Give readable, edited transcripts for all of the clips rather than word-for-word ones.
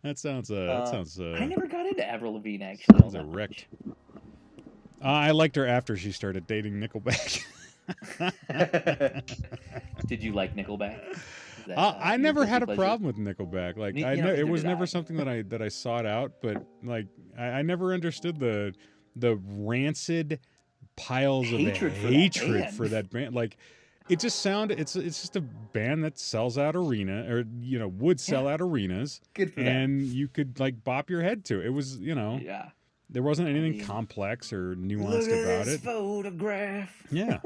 That sounds I never got into Avril Lavigne actually all sounds that erect. much. I liked her after she started dating Nickelback. Did you like Nickelback? Is that I your never guilty had a pleasure? problem with Nickelback. Like it Neither was did never I. something that I sought out. But like I never understood the rancid piles of Hatred for that hatred band. for that band. Like it just it's just a band that sells out arena or would sell Yeah. out arenas, Good for them. and you could like bop your head to it. It was Yeah. there wasn't anything mean, complex or Look nuanced at about this it. photograph. Yeah.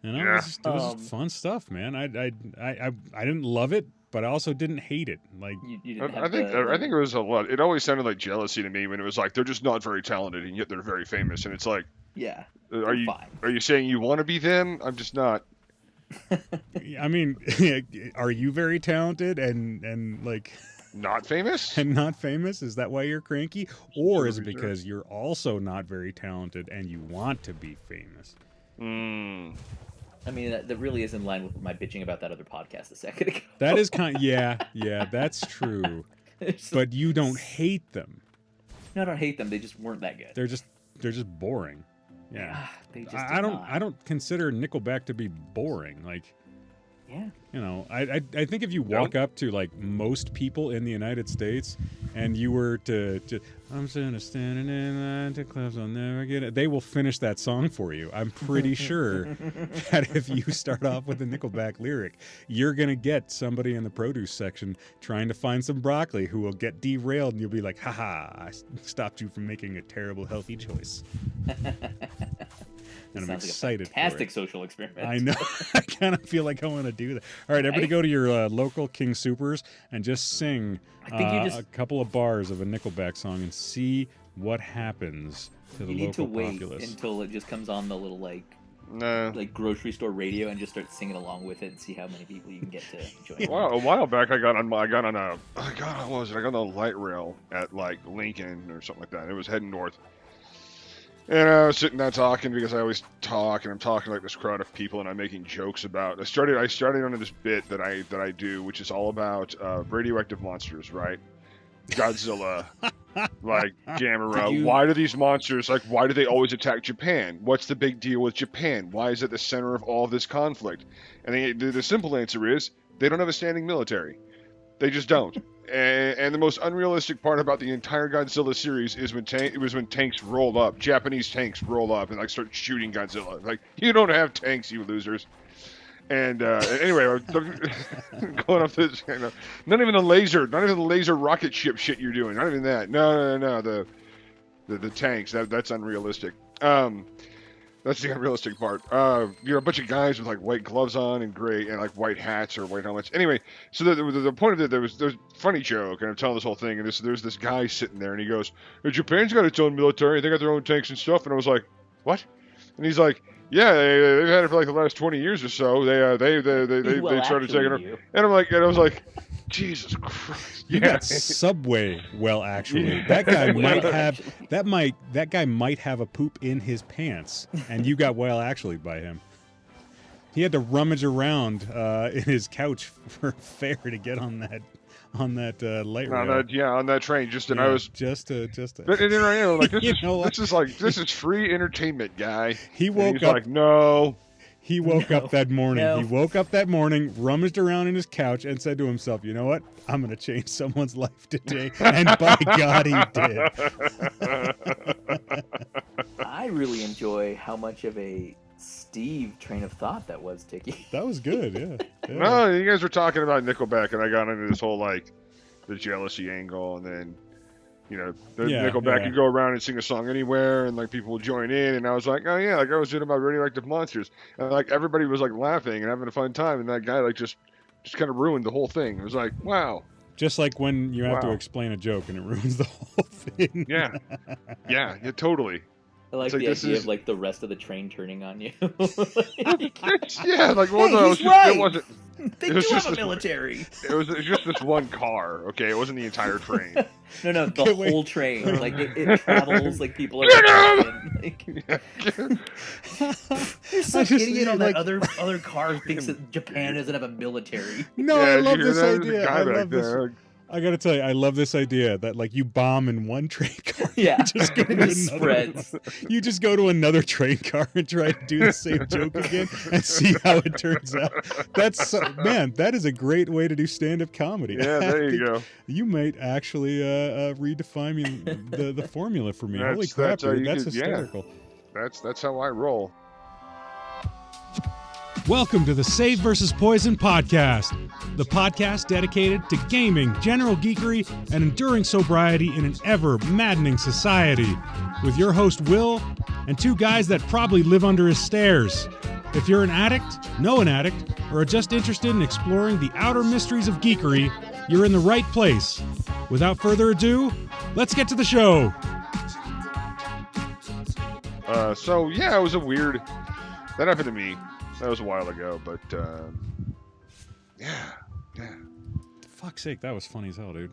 Yeah. It was just fun stuff, man. I didn't love it, but I also didn't hate it. Like You didn't have I think the I think it was a lot. It always sounded like jealousy to me when it was like they're just not very talented and yet they're very famous. And it's like, yeah. are you Fine. are you saying you want to be them? I'm just not. I mean, are you very talented and like Not famous? and not famous? Is that why you're cranky, or is it Sure. because you're also not very talented and you want to be famous? Mm. I mean, that really is in line with my bitching about that other podcast a second ago. That is yeah, that's true. It's- But you don't hate them. no, I don't hate them. They just weren't that good. They're just boring. Yeah. Ah, they just I did don't not. I don't consider Nickelback to be boring. Like Yeah. I think if you walk up to like most people in the United States and you were to I'm standing in line to clubs, I'll never get it, they will finish that song for you. I'm pretty sure that if you start off with a Nickelback lyric, you're gonna get somebody in the produce section trying to find some broccoli who will get derailed, and you'll be like, haha, I stopped you from making a terrible healthy choice. And I'm Sounds excited like a for fantastic it. social experiment. I know. I kind of feel like I want to do that. All right, everybody, Right? go to your local King Supers and just sing I think you just a couple of bars of a Nickelback song and see what happens to the you need to local wait populace. until it just comes on the little like No. grocery store radio and just start singing along with it and see how many people you can get to join. Well, a while back, I got on a light rail at like Lincoln or something like that. It was heading north, and I was sitting there talking because I always talk, and I'm talking to like this crowd of people, and I'm making jokes about. I started on this bit that I do, which is all about radioactive monsters, right? Godzilla, like Gamera. Did you- Why do these monsters why do they always attack Japan? What's the big deal with Japan? Why is it the center of all this conflict? And the simple answer is they don't have a standing military. They just don't. And the most unrealistic part about the entire Godzilla series is when tanks roll up, Japanese tanks roll up and like start shooting Godzilla. Like, you don't have tanks, you losers. And anyway, going up this, not even the laser rocket ship shit you're doing. Not even that. No. The tanks. That's unrealistic. That's the unrealistic part. A bunch of guys with like white gloves on and gray and like white hats or white helmets. Anyway, so the point of it, there's a funny joke, and I'm telling this whole thing, and there's this guy sitting there, and he goes, "Japan's got its own military. They got their own tanks and stuff." And I was like, "What?" And he's like, "Yeah, they've had it for like the last 20 years or so. They started taking her." And I was like, Jesus Christ! You got Subway. Well, actually, that guy might have that guy might have a poop in his pants, and you got well actually by him. He had to rummage around in his couch for fare to get on that light rail. On that train. I was just to. But this You know what? this is free entertainment, guy. He woke he's up. like, no. He woke up that morning. No. He woke up that morning, rummaged around in his couch, and said to himself, "You know what? I'm going to change someone's life today." And by God, he did. I really enjoy how much of a Steve train of thought that was, Tiki. That was good. Yeah. No, you guys were talking about Nickelback, and I got into this whole like the jealousy angle, and then Nickelback could go around and sing a song anywhere, and like people would join in, and I was like, oh yeah, like I was doing about radioactive monsters, and like everybody was like laughing and having a fun time, and that guy like just kind of ruined the whole thing. It was like, wow. Just like when you have to Wow. explain a joke and it ruins the whole thing. Yeah, totally. I like It's like, the this idea is- of like the rest of the train turning on you. Yeah, like Hey, he's right. it wasn't. They It do was have just a this- military. It was just this one car. Okay, it wasn't the entire train. No, the Okay, wait. whole train. Like it travels. Like people are. Like, You're some I just- idiot on like- that other car who thinks that Japan doesn't have a military. No, Yeah, I did love you hear this that? There's a idea. guy I back love this. there. I gotta tell you, I love this idea that like you bomb in one train car, Yeah, you just go to it another. spreads. You just go to another train car and try to do the same joke again and see how it turns out. Man, that is a great way to do stand-up comedy. Yeah, there you go. You might actually redefine the formula for me. Holy crap, that's how dude, you that's could- hysterical. That's how I roll. Welcome to the Save vs. Poison Podcast, the podcast dedicated to gaming, general geekery, and enduring sobriety in an ever-maddening society. With your host, Will, and two guys that probably live under his stairs. If you're an addict, know an addict, or are just interested in exploring the outer mysteries of geekery, you're in the right place. Without further ado, let's get to the show. So yeah, it was a weird. That happened to me. That was a while ago, but yeah. Fuck's sake, that was funny as hell, dude.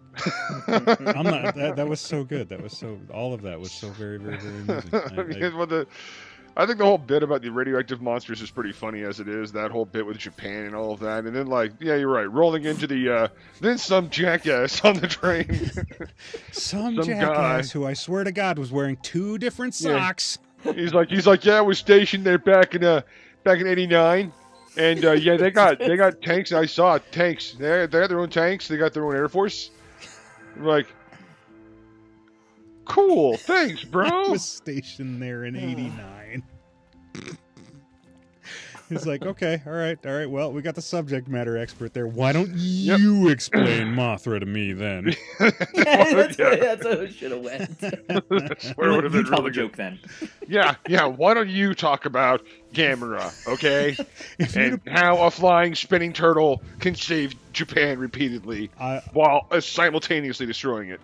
That was so good. All of that was so very, very, very amusing. I think the whole bit about the radioactive monsters is pretty funny as it is. That whole bit with Japan and all of that, and then yeah, you're right. Rolling into the then some jackass on the train. some jackass who I swear to God was wearing two different socks. Yeah. He's like, yeah, I was stationed there back in '89. And yeah, they got tanks. I saw tanks. They got their own tanks. They got their own air force. I'm like, cool. Thanks, bro. I was stationed there in '89. He's like, okay, all right. Well, we got the subject matter expert there. Why don't you explain Mothra to me then? That's how it should have went. That's where it would have been tell really the joke then. Yeah. Why don't you talk about Gamera, okay? And how a flying spinning turtle can save Japan repeatedly while simultaneously destroying it.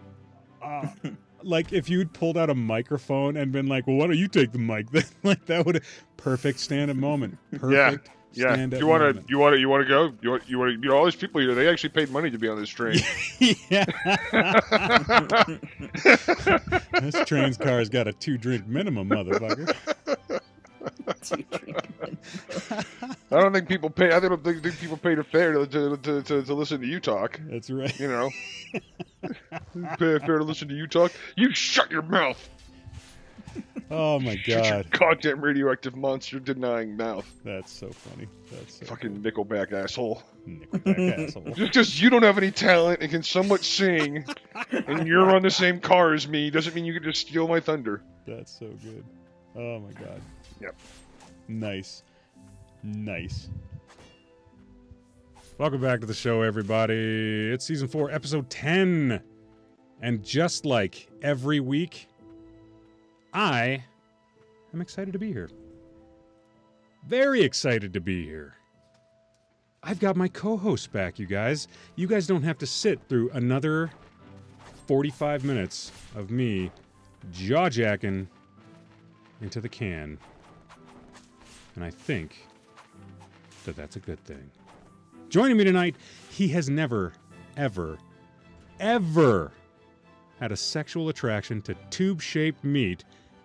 Like if you'd pulled out a microphone and been like, well, why don't you take the mic then? Like that would perfect stand-up moment. Perfect. Yeah. Stand-up You want moment. to go? You want all these people here? They actually paid money to be on this train. Yeah. This train's car's got a 2-drink minimum, motherfucker. I don't think people pay. I don't think people pay the fare to listen to you talk. That's right. You know, pay a fare to listen to you talk. You shut your mouth. Oh my Shut your God. goddamn radioactive monster denying mouth. That's so funny. That's so Fucking Nickelback asshole. Nickelback asshole. Just because you don't have any talent and can somewhat sing, and you're on the same car as me, doesn't mean you can just steal my thunder. That's so good. Oh my God. Yep. Nice. Welcome back to the show, everybody. It's season 4, episode 10. And just like every week, I am excited to be here. Very excited to be here. I've got my co-host back, you guys. You guys don't have to sit through another 45 minutes of me jaw-jacking into the can. And I think that that's a good thing. Joining me tonight, he has never, ever had a sexual attraction to tube-shaped meat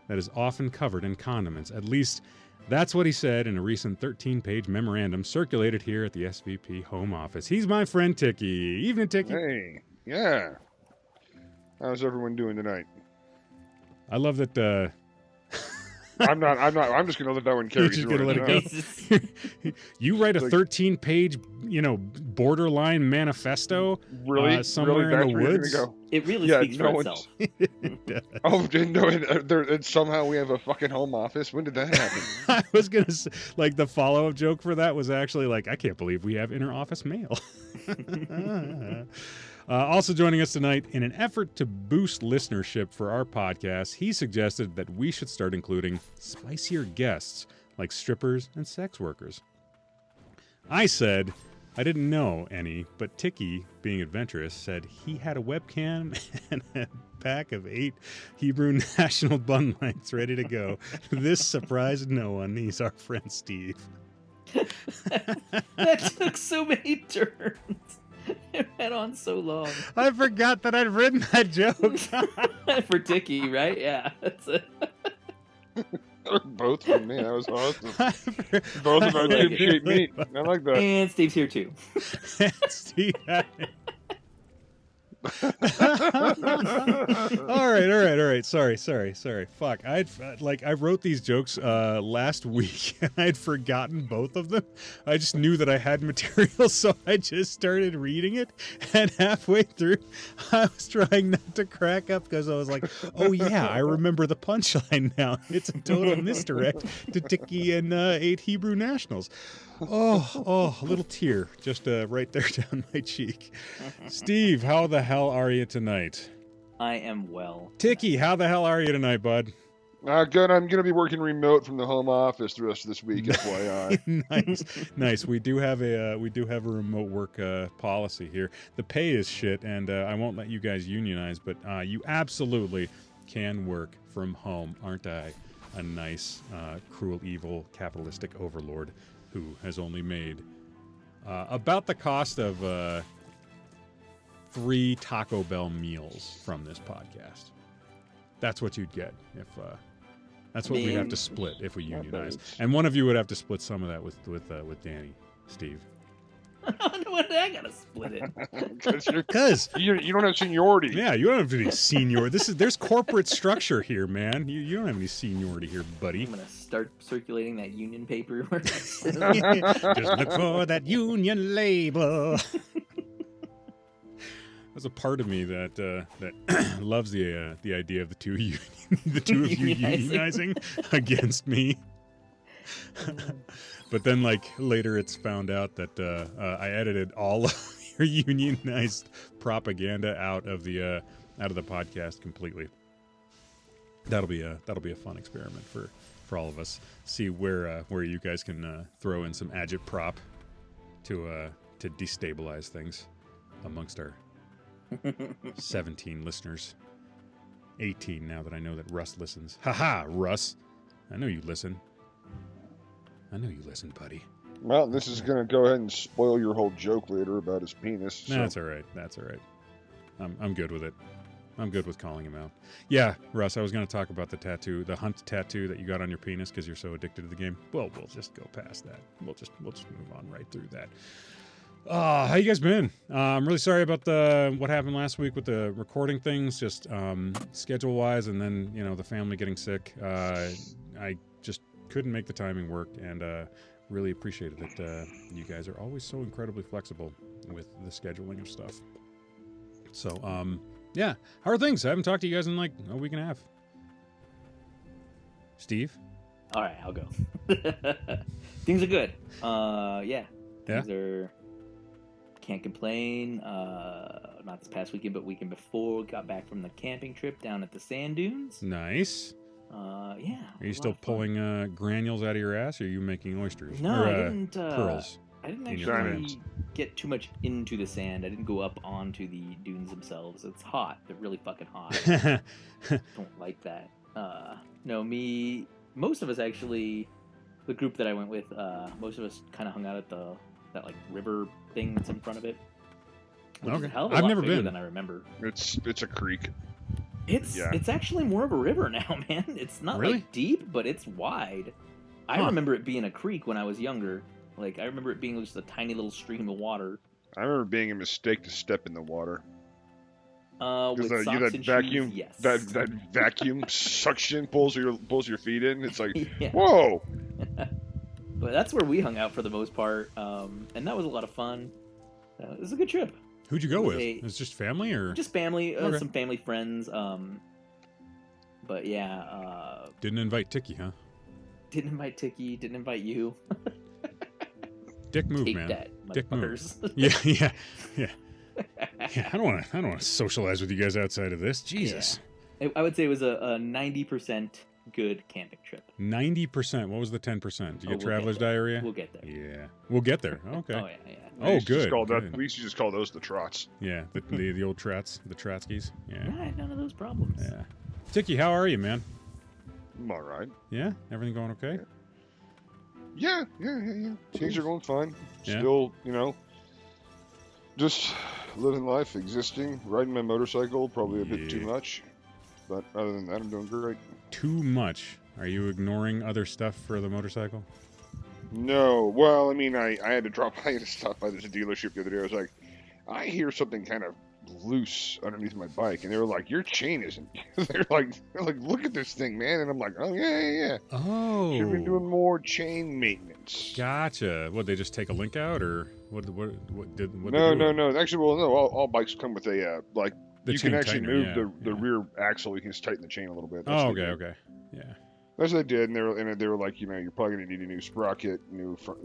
that is often covered in condiments. At least, that's what he said in a recent 13-page memorandum circulated here at the SVP home office. He's my friend Tiki. Evening, Tiki. Hey, yeah. How's everyone doing tonight? I love that... I'm just gonna let that one carry. You're just through gonna let it go. You write a 13-page, borderline manifesto. Really? Somewhere really? in the woods. Go? It really speaks for itself. Oh, and somehow we have a fucking home office. When did that happen? I was gonna say, the follow-up joke for that was actually I can't believe we have inter-office mail. Also joining us tonight, in an effort to boost listenership for our podcast, he suggested that we should start including spicier guests like strippers and sex workers. I said I didn't know any, but Tiki, being adventurous, said he had a webcam and a pack of 8 Hebrew National Bun Lights ready to go. This surprised no one. He's our friend Steve. That took so many turns. It went on so long. I forgot that I'd written that joke. For Tiki, right? Yeah. That's it. Both from me. That was awesome. Both of our tube-shaped meat. I like that. And Steve's here too. Steve, All right. Sorry. Fuck. I wrote these jokes last week, and I'd forgotten both of them. I just knew that I had material, so I just started reading it. And halfway through, I was trying not to crack up because I was like, "Oh yeah, I remember the punchline now. It's a total misdirect to Tiki and 8 Hebrew nationals." Oh, a little tear just right there down my cheek. Steve, how the hell are you tonight? I am well. Tiki, how the hell are you tonight, bud? Good. I'm going to be working remote from the home office the rest of this week, FYI. Nice. We do have a remote work policy here. The pay is shit, and I won't let you guys unionize, but you absolutely can work from home. Aren't I a nice, cruel, evil, capitalistic overlord who has only made about the cost of 3 Taco Bell meals from this podcast? That's what you'd get if. That's what we'd have to split if we unionize, and one of you would have to split some of that with Danny, Steve. What did I gotta split it? Because you don't have seniority. Yeah, you don't have any senior. There's corporate structure here, man. You don't have any seniority here, buddy. I'm gonna start circulating that union paper. Just look for that union label. There's a part of me that loves the idea of the two of you unionizing against me. But then, later, it's found out that I edited all of your unionized propaganda out of the podcast completely. That'll be a fun experiment for all of us. See where you guys can throw in some agitprop to destabilize things amongst our 17 listeners. 18 now that I know that Russ listens. Haha, Russ. I know you listen. Buddy. Well, this is going to go ahead and spoil your whole joke later about his penis. So. That's all right. I'm good with it. I'm good with calling him out. Yeah, Russ, I was going to talk about the hunt tattoo that you got on your penis because you're so addicted to the game. Well, we'll just go past that. We'll just move on right through that. How you guys been? I'm really sorry about what happened last week with the recording things, just schedule-wise, and then the family getting sick. I just couldn't make the timing work, and really appreciated that you guys are always so incredibly flexible with the scheduling of stuff. So, yeah. How are things? I haven't talked to you guys in a week and a half. Steve? All right, I'll go. Things are good. Yeah. Things are... Can't complain. Not this past weekend, but weekend before. Got back from the camping trip down at the sand dunes. Nice. Yeah. Are you still pulling granules out of your ass, or are you making oysters? No, or, I didn't. Pearls. I didn't actually get too much into the sand. I didn't go up onto the dunes themselves. It's hot. They're really fucking hot. Don't like that. No, most of us actually, the group that I went with, most of us kind of hung out at that river thing that's in front of it. Which is a hell of a lot bigger than I remember. It's a creek. It's actually more of a river now, man. It's not deep, but it's wide. I remember it being a creek when I was younger. I remember it being just a tiny little stream of water. I remember it being a mistake to step in the water. With socks and vacuum, shoes, yes. that vacuum suction pulls your feet in. It's yeah. Whoa. But that's where we hung out for the most part, and that was a lot of fun. It was a good trip. Who'd you go with? It's just family, or just family? Okay. Some family friends. But yeah. Didn't invite Tiki, huh? Didn't invite Tiki. Didn't invite you. Dick move, Take man. That, Dick move. Yeah. I don't want to socialize with you guys outside of this. Jesus. Yeah. I would say it was a 90% good camping trip. 90%. What was the 10%? Did you get traveler's diarrhea? We'll get there. Yeah, we'll get there. Okay. Oh yeah. Oh, good. We used to just call those the trots. Yeah, the old trots, the trotskis. Yeah. I had none of those problems. Yeah. Tiki, how are you, man? I'm all right. Yeah, everything going okay? Yeah. Things are going fine. Yeah. Still, just living life, existing, riding my motorcycle, probably a bit too much. But other than that, I'm doing great. Too much? Are you ignoring other stuff for the motorcycle? No. Well, I had to drop by to stop by this dealership the other day. I was like, I hear something kind of loose underneath my bike, and they were like, "Your chain isn't." they're like, "Look at this thing, man!" And I'm like, "Oh yeah. Oh, Should be doing more chain maintenance." gotcha. What, they just take a link out, or what did? No. Actually, well, no. All bikes come with a like. The You can chain actually tightener, move the rear axle. You can just tighten the chain a little bit. That's Oh, what they okay, did. okay, yeah. That's what they did, and they were like, you're probably gonna need a new sprocket, new front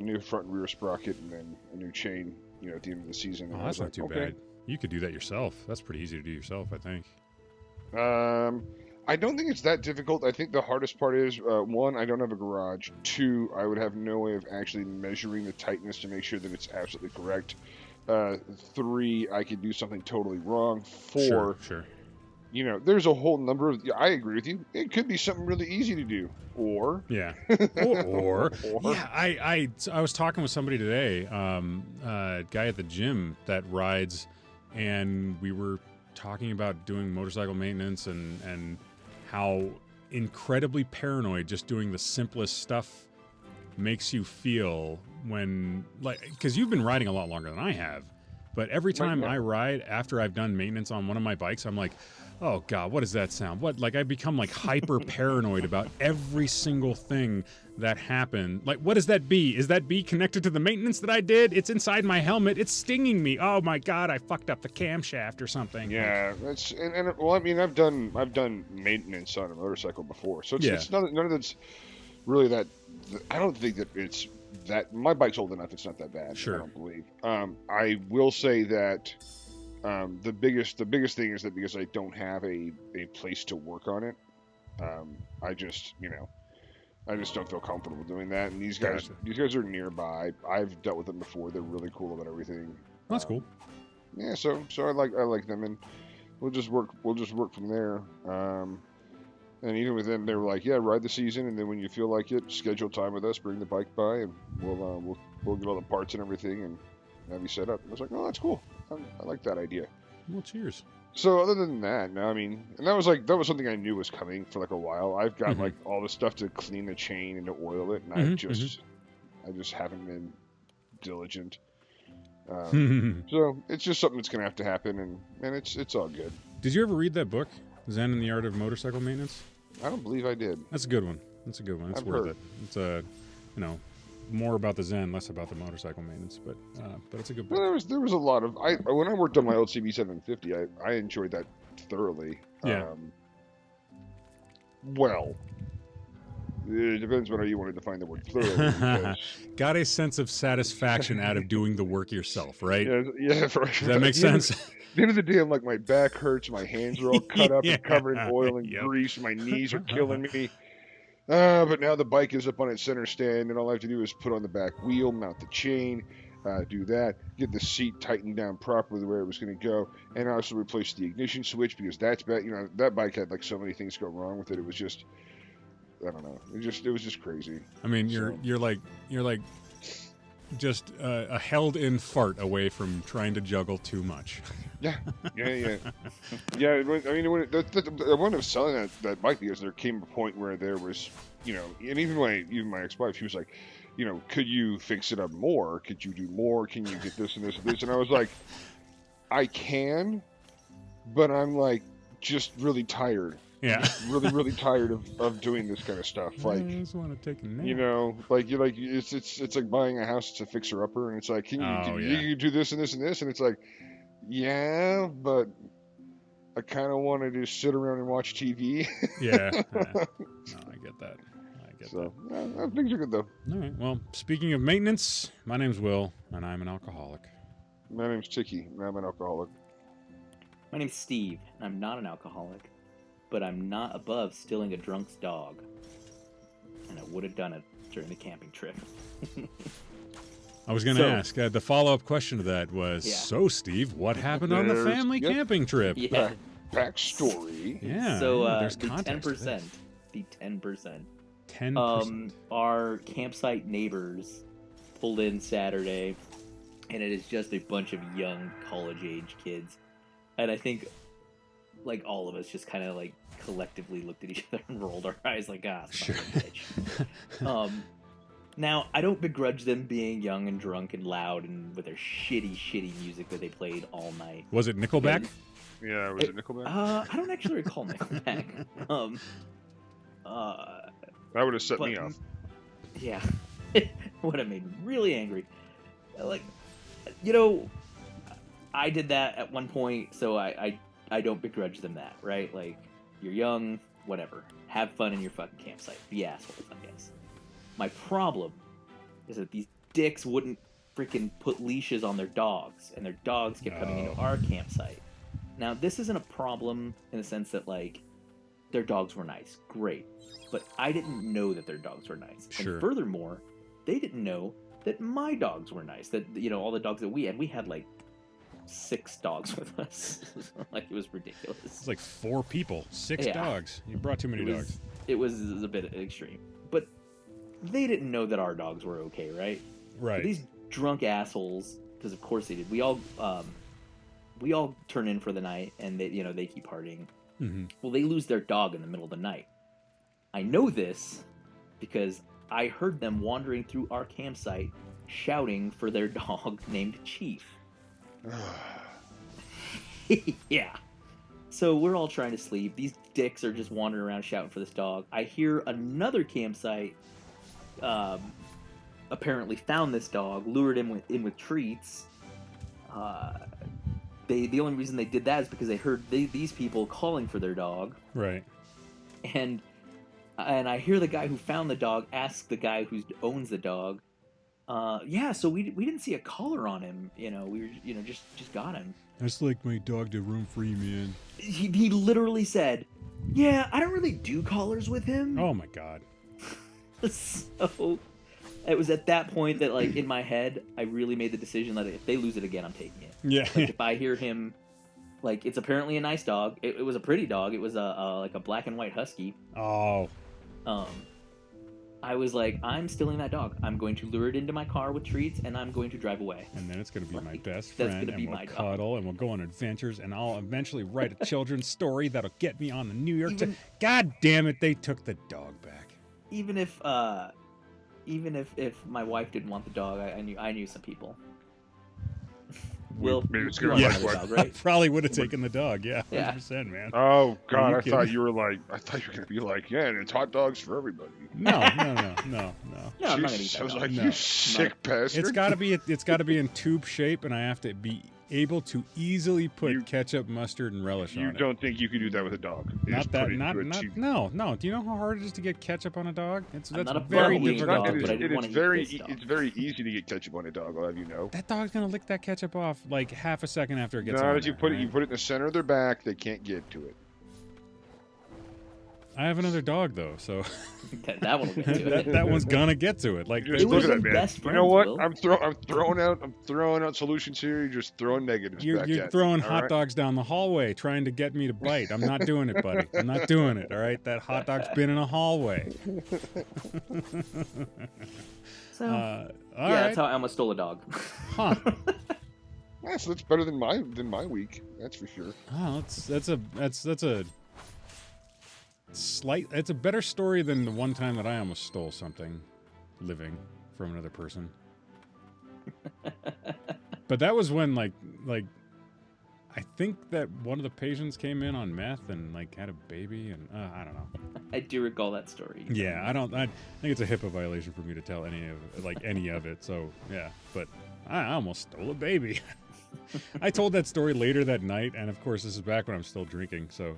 and rear sprocket, and then a new chain, at the end of the season. And Oh, I was that's not like, too okay. bad. You could do that yourself. That's pretty easy to do yourself, I think. I don't think it's that difficult. I think the hardest part is, one, I don't have a garage. Two, I would have no way of actually measuring the tightness to make sure that it's absolutely correct. Three, I could do something totally wrong. Four, Sure. There's a whole number of. I agree with you. It could be something really easy to do, or Yeah. Or yeah, I was talking with somebody today, a guy at the gym that rides, and we were talking about doing motorcycle maintenance and how incredibly paranoid just doing the simplest stuff makes you feel when, like, because you've been riding a lot longer than I have, but every time I ride after I've done maintenance on one of my bikes, I'm like, oh God, what does that sound? What, like, I become like hyper paranoid about every single thing that happened. Like, what does that bee? Is that bee connected to the maintenance that I did? It's inside my helmet. It's stinging me. Oh my God, I fucked up the camshaft or something. Yeah, that's well, I mean, I've done maintenance on a motorcycle before, so it's none of that's really that. I don't think that it's that. My bike's old enough; it's not that bad. Sure. I don't believe. I will say that the biggest thing is that because I don't have a place to work on it, I just don't feel comfortable doing that. And these guys are nearby. I've dealt with them before. They're really cool about everything. That's cool. Yeah, so I like them, and we'll just work from there. And even with them, they were like, "Yeah, ride the season, and then when you feel like it, schedule time with us, bring the bike by, and we'll get all the parts and everything, and have you set up." I was like, "Oh, that's cool. I like that idea." Well, cheers. So other than that, no, I mean, and that was something I knew was coming for like a while. I've got like all the stuff to clean the chain and to oil it, and I just haven't been diligent. So it's just something that's gonna have to happen, and it's all good. Did you ever read that book, Zen and the Art of Motorcycle Maintenance? I don't believe I did. That's a good one. It's I've worth heard. it. It's more about the Zen, less about the motorcycle maintenance, but it's a good book. Well, there was a lot of when I worked on my old CB750, I enjoyed that thoroughly. Yeah. Well, it depends on how you want to define the word thoroughly. Because, Got a sense of satisfaction out of doing the work yourself, right? yeah. Does that make sense? At the end of the day, I'm like, my back hurts, my hands are all cut up and covered in oil and grease, my knees are killing me. But now the bike is up on its center stand, and all I have to do is put on the back wheel, mount the chain, do that, get the seat tightened down properly the way it was going to go, and also replace the ignition switch because that's bad. That bike had like so many things go wrong with it. It was just, I don't know. It was just crazy. I mean, you're like just a held-in fart away from trying to juggle too much. Yeah. I mean, I wound up selling that bike because there came a point where there was, and even my ex-wife, she was like, could you fix it up more? Could you do more? Can you get this and this and this? And I was like, I can, but I'm like just really tired. Yeah. Really, really tired of doing this kind of stuff. Like, I just want to take a nap. It's like buying a house to fixer upper, and it's like, can you do this and this and this? And it's like, yeah, but I kind of want to just sit around and watch TV. Yeah. No, I get that. Things are good though. All right. Well, speaking of maintenance, my name's Will, and I'm an alcoholic. My name's Tiki, and I'm an alcoholic. My name's Steve, and I'm not an alcoholic, but I'm not above stealing a drunk's dog. And I would have done it during the camping trip. I was going to ask, the follow-up question to that was, so Steve, what happened on the family camping trip? Yeah. Backstory. Yeah. So there's the context to 10%. this. The 10%. 10%. Our campsite neighbors pulled in Saturday, and it is just a bunch of young college-age kids. And I think, like, all of us just kind of, like, collectively looked at each other and rolled our eyes like, son of a bitch. Now, I don't begrudge them being young and drunk and loud and with their shitty music that they played all night. Was it Nickelback? Yeah, was it Nickelback? I don't actually recall Nickelback. That would have set me off. Yeah. It would have made me really angry. Like, you know, I did that at one point, so I don't begrudge them that, right? Like, you're young, whatever. Have fun in your fucking campsite. Be assholes, I guess. My problem is that these dicks wouldn't freaking put leashes on their dogs, and their dogs kept coming into our campsite. Now, this isn't a problem in the sense that, like, their dogs were nice. Great. But I didn't know that their dogs were nice. Sure. And furthermore, they didn't know that my dogs were nice. That, you know, all the dogs that we had like 6 dogs with us. Like, it was ridiculous. It's like 4 people, 6 dogs. You brought too many dogs. It was a bit extreme. But they didn't know that our dogs were okay, right? Right. So these drunk assholes, because of course they did. We all turn in for the night, and they keep partying. Mm-hmm. Well, they lose their dog in the middle of the night. I know this because I heard them wandering through our campsite shouting for their dog named Chief. Yeah. So we're all trying to sleep. These dicks are just wandering around shouting for this dog. I hear another campsite apparently found this dog, lured him in with treats. The only reason they did that is because they heard these people calling for their dog. Right. And I hear the guy who found the dog ask the guy who owns the dog, yeah, so we didn't see a collar on him, we were, just got him. That's like my dog to roam free, man. He literally said, yeah, I don't really do collars with him. Oh my God. So it was at that point that, like, in my head, I really made the decision that if they lose it again, I'm taking it. Yeah. Like, if I hear him, like, it's apparently a nice dog. It was a pretty dog. It was like a black and white husky. Oh. I was like, I'm stealing that dog. I'm going to lure it into my car with treats, and I'm going to drive away. And then it's going to be my best That's friend, gonna be and we'll my dog. cuddle, and we'll go on adventures, and I'll eventually write a children's story that'll get me on the New York Times. God damn it, they took the dog back. Even if my wife didn't want the dog, I knew some people. Will, Maybe it's you gonna want be the like dog, right? I probably would have taken the dog, yeah, 100%, Yeah. man. Oh God, I kidding? thought you were gonna be like, yeah, and it's hot dogs for everybody. No. No, I'm not gonna eat Jesus, that I was dog. like, No. you sick bastard. It's got to be in tube shape, and I have to be able to easily put ketchup, mustard, and relish on You it. don't think you could do that with a dog? You Not just that, put it not, into a not, cheap- no. Do you know how hard it is to get ketchup on a dog? That's not a very butthole eating difficult. dog, to but do. I didn't wanna eat this dog. It's very easy to get ketchup on a dog. I'll have you know. That dog's gonna lick that ketchup off like half a second after it gets No, on you there, put it. right? You put it in the center of their back. They can't get to it. I have another dog though, so that one will get to it. that one's gonna get to it. Like You just It look was at that, in man. best You know what? friends, Will. I'm throwing out solutions here. You're just throwing negatives you're back at me, throwing all hot right? dogs down the hallway trying to get me to bite. I'm not doing it, buddy. I'm not doing it. All right, that hot dog's been in a hallway. So All yeah, right. that's how I almost stole a dog. Huh. Yeah, so that's better than my week. That's for sure. Oh, that's a slight. It's a better story than the one time that I almost stole something, living from another person. But that was when like I think that one of the patients came in on meth and like had a baby, and I don't know. I do recall that story. Yeah, I think it's a HIPAA violation for me to tell any of it. So yeah, but I almost stole a baby. I told that story later that night, and of course this is back when I'm still drinking. So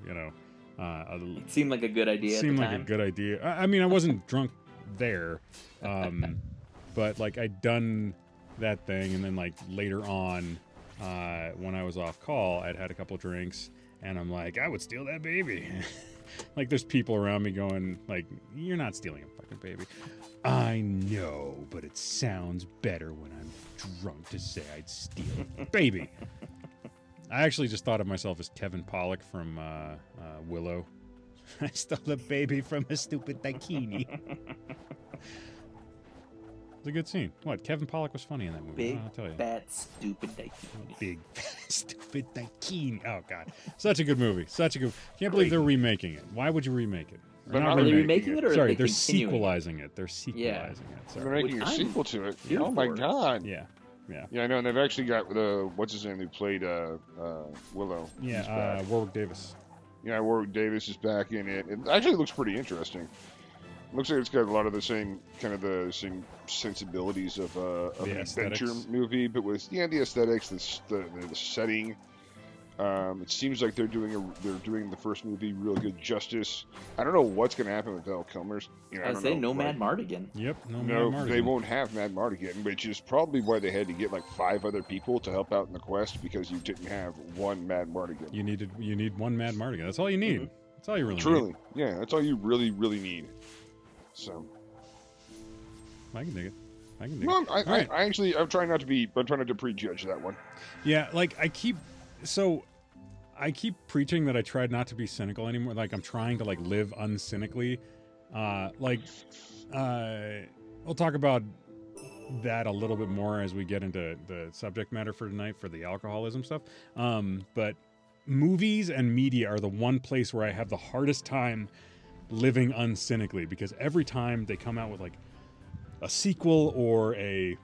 It seemed like a good idea. seemed at the like time. a good idea. I mean, I wasn't drunk there, but like I'd done that thing, and then like later on, when I was off call, I'd had a couple drinks, and I'm like, I would steal that baby. Like there's people around me going like, you're not stealing a fucking baby. I know, but it sounds better when I'm drunk to say I'd steal a baby. I actually just thought of myself as Kevin Pollak from Willow. I stole a baby from a stupid bikini. It's a good scene. What? Kevin Pollak was funny in that movie. Big, I'll tell you. fat, stupid bikini. Big, fat, stupid bikini. Oh, God. Such a good movie. Such a good... Can't believe they're remaking it. Why would you remake it? They're not not Are they remaking remaking it. it, or Sorry, are they they're continuing? sequelizing it. They're sequelizing it. They're Sorry. making a Which I'm sequel to it. here Oh my for. god. Yeah. Yeah. Yeah, I know, and they've actually got what's his name who played Willow. He's Yeah. back. Warwick Davis. Yeah, Warwick Davis is back in it. It actually looks pretty interesting. Looks like it's got a lot of the same same sensibilities of The an adventure aesthetics. movie, but with the aesthetics, the setting. It seems like they're doing the first movie real good justice. I don't know what's going to happen with Val Kilmer's. You know, I I don't say know, no Mad Mardigan. Yep. No, Mad they Mardigan. won't have Mad Mardigan, which is probably why they had to get like 5 other people to help out in the quest, because you didn't have one Mad Mardigan. You need one Mad Mardigan. That's all you need. That's all you really Truly, yeah, that's all you really need. So, need. I can dig it. I can dig no, it. I All right. I'm trying not to prejudge that one. Yeah, like I keep preaching that I tried not to be cynical anymore. Like I'm trying to live uncynically. We'll talk about that a little bit more as we get into the subject matter for tonight for the alcoholism stuff. But movies and media are the one place where I have the hardest time living uncynically, because every time they come out with like a sequel or a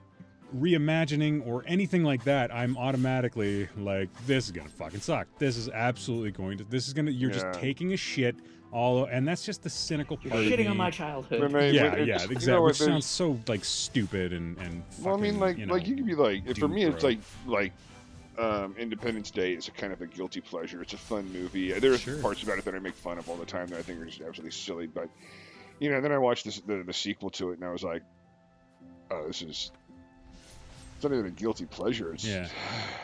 reimagining or anything like that, I'm automatically like, this is gonna fucking suck. This is absolutely you're just Yeah. taking a shit and that's just the cynical You're part of shitting me. on my childhood. When they- Yeah, when yeah, it's- you exactly. know, Which there's- sounds so stupid and Well, I mean, fucking, you could be like, for dude, me, it's bro. like Independence Day is a kind of a guilty pleasure. It's a fun movie. There's Sure. parts about it that I make fun of all the time that I think are just absolutely silly. But then I watched the sequel to it, and I was like, oh, it's not even a guilty pleasure. It's Yeah.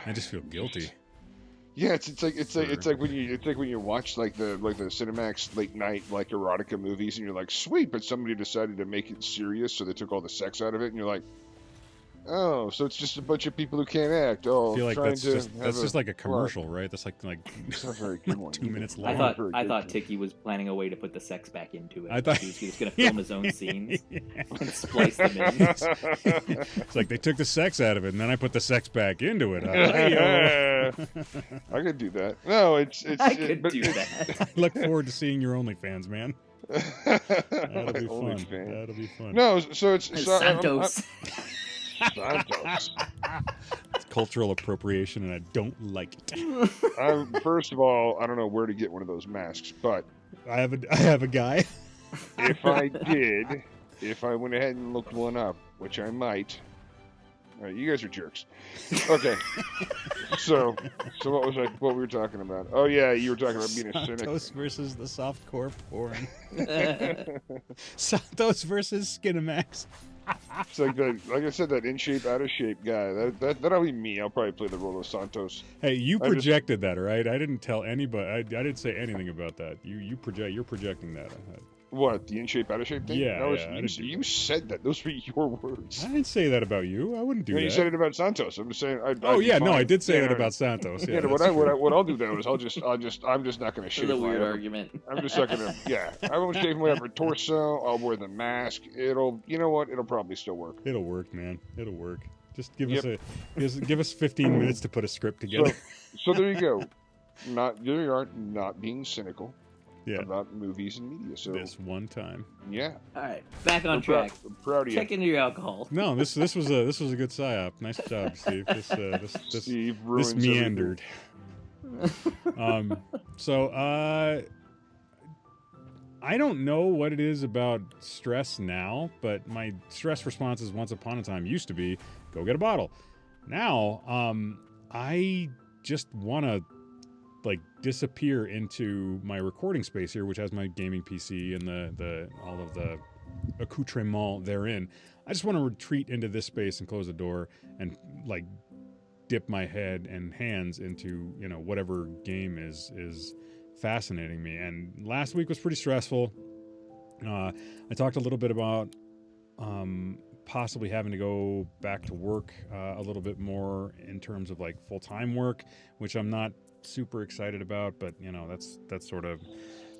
I just feel guilty. Yeah, it's like when you watch like the Cinemax late night like erotica movies, and you're like, sweet, but somebody decided to make it serious, so they took all the sex out of it, and you're like, oh, so it's just a bunch of people who can't act. Oh, I feel like trying that's to just have like a commercial, right? That's like It's not a very good one. 2 minutes I long. thought Tiki was planning a way to put the sex back into it. I thought- he was going to film his own scenes Yeah. and splice them in. It's like they took the sex out of it, and then I put the sex back into it. Hey-yo. I could do that. No, it's I could but do that. I look forward to seeing your OnlyFans, man. That'll be fun. OnlyFans. That'll be fun. No, so it's so Santos. Santos. It's cultural appropriation, and I don't like it. First of all, I don't know where to get one of those masks, but I have a guy. if I went ahead and looked one up, which I might. All right, you guys are jerks. Okay. So what we were talking about? Oh yeah, you were talking about being a cynic. Santos versus the softcore porn. Santos versus Skinamax. It's like that. Like I said, that in shape, out of shape guy. That'll be me. I'll probably play the role of Santos. Hey, you I just- projected that, right? I didn't tell anybody. I didn't say anything about that. You're projecting that. What, the in shape, out of shape thing? Yeah, That was, yeah, I didn't do you said that. Those were your words. I didn't say that about you. I wouldn't do No, that. you said it about Santos. I'm just saying. Oh yeah, no, I did say that Yeah. about Santos. Yeah, What that's true. I'll do though is I'm just not going to This shave is a my weird upper. argument. I'm just not going to. Yeah, I won't shave my upper torso. I'll wear the mask. You know what? It'll probably still work. It'll work, man. It'll work. Just give Yep. give us 15 minutes to put a script together. So there you go. There you are, not being cynical Yeah. about movies and media. So This one time. yeah, All right, back on I'm proud, track. I'm proud of you. Check into your alcohol. No, this was a good psyop. Nice job, Steve. This Steve ruins this meandered. So I don't know what it is about stress now, but my stress responses once upon a time used to be go get a bottle. Now, I just want to disappear into my recording space here, which has my gaming PC and the all of the accoutrement therein. I just want to retreat into this space and close the door and dip my head and hands into whatever game is fascinating me. And last week was pretty stressful. I talked a little bit about possibly having to go back to work a little bit more in terms of full-time work, which I'm not super excited about, but that's sort of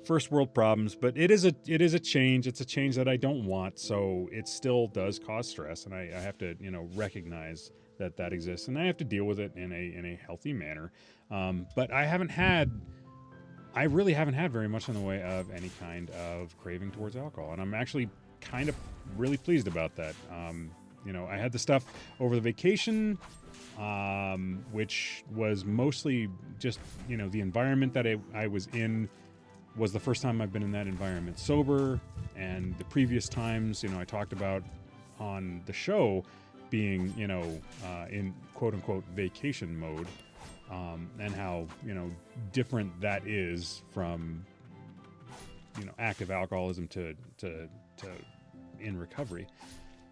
first world problems. But it is a change. It's a change that I don't want, so it still does cause stress, and I have to recognize that exists, and I have to deal with it in a healthy manner. But I I really haven't had very much in the way of any kind of craving towards alcohol, and I'm actually kind of really pleased about that. I had the stuff over the vacation, which was mostly just, the environment that I was in was the first time I've been in that environment sober, and the previous times, I talked about on the show being, in quote-unquote vacation mode, and how, different that is from, active alcoholism to in recovery.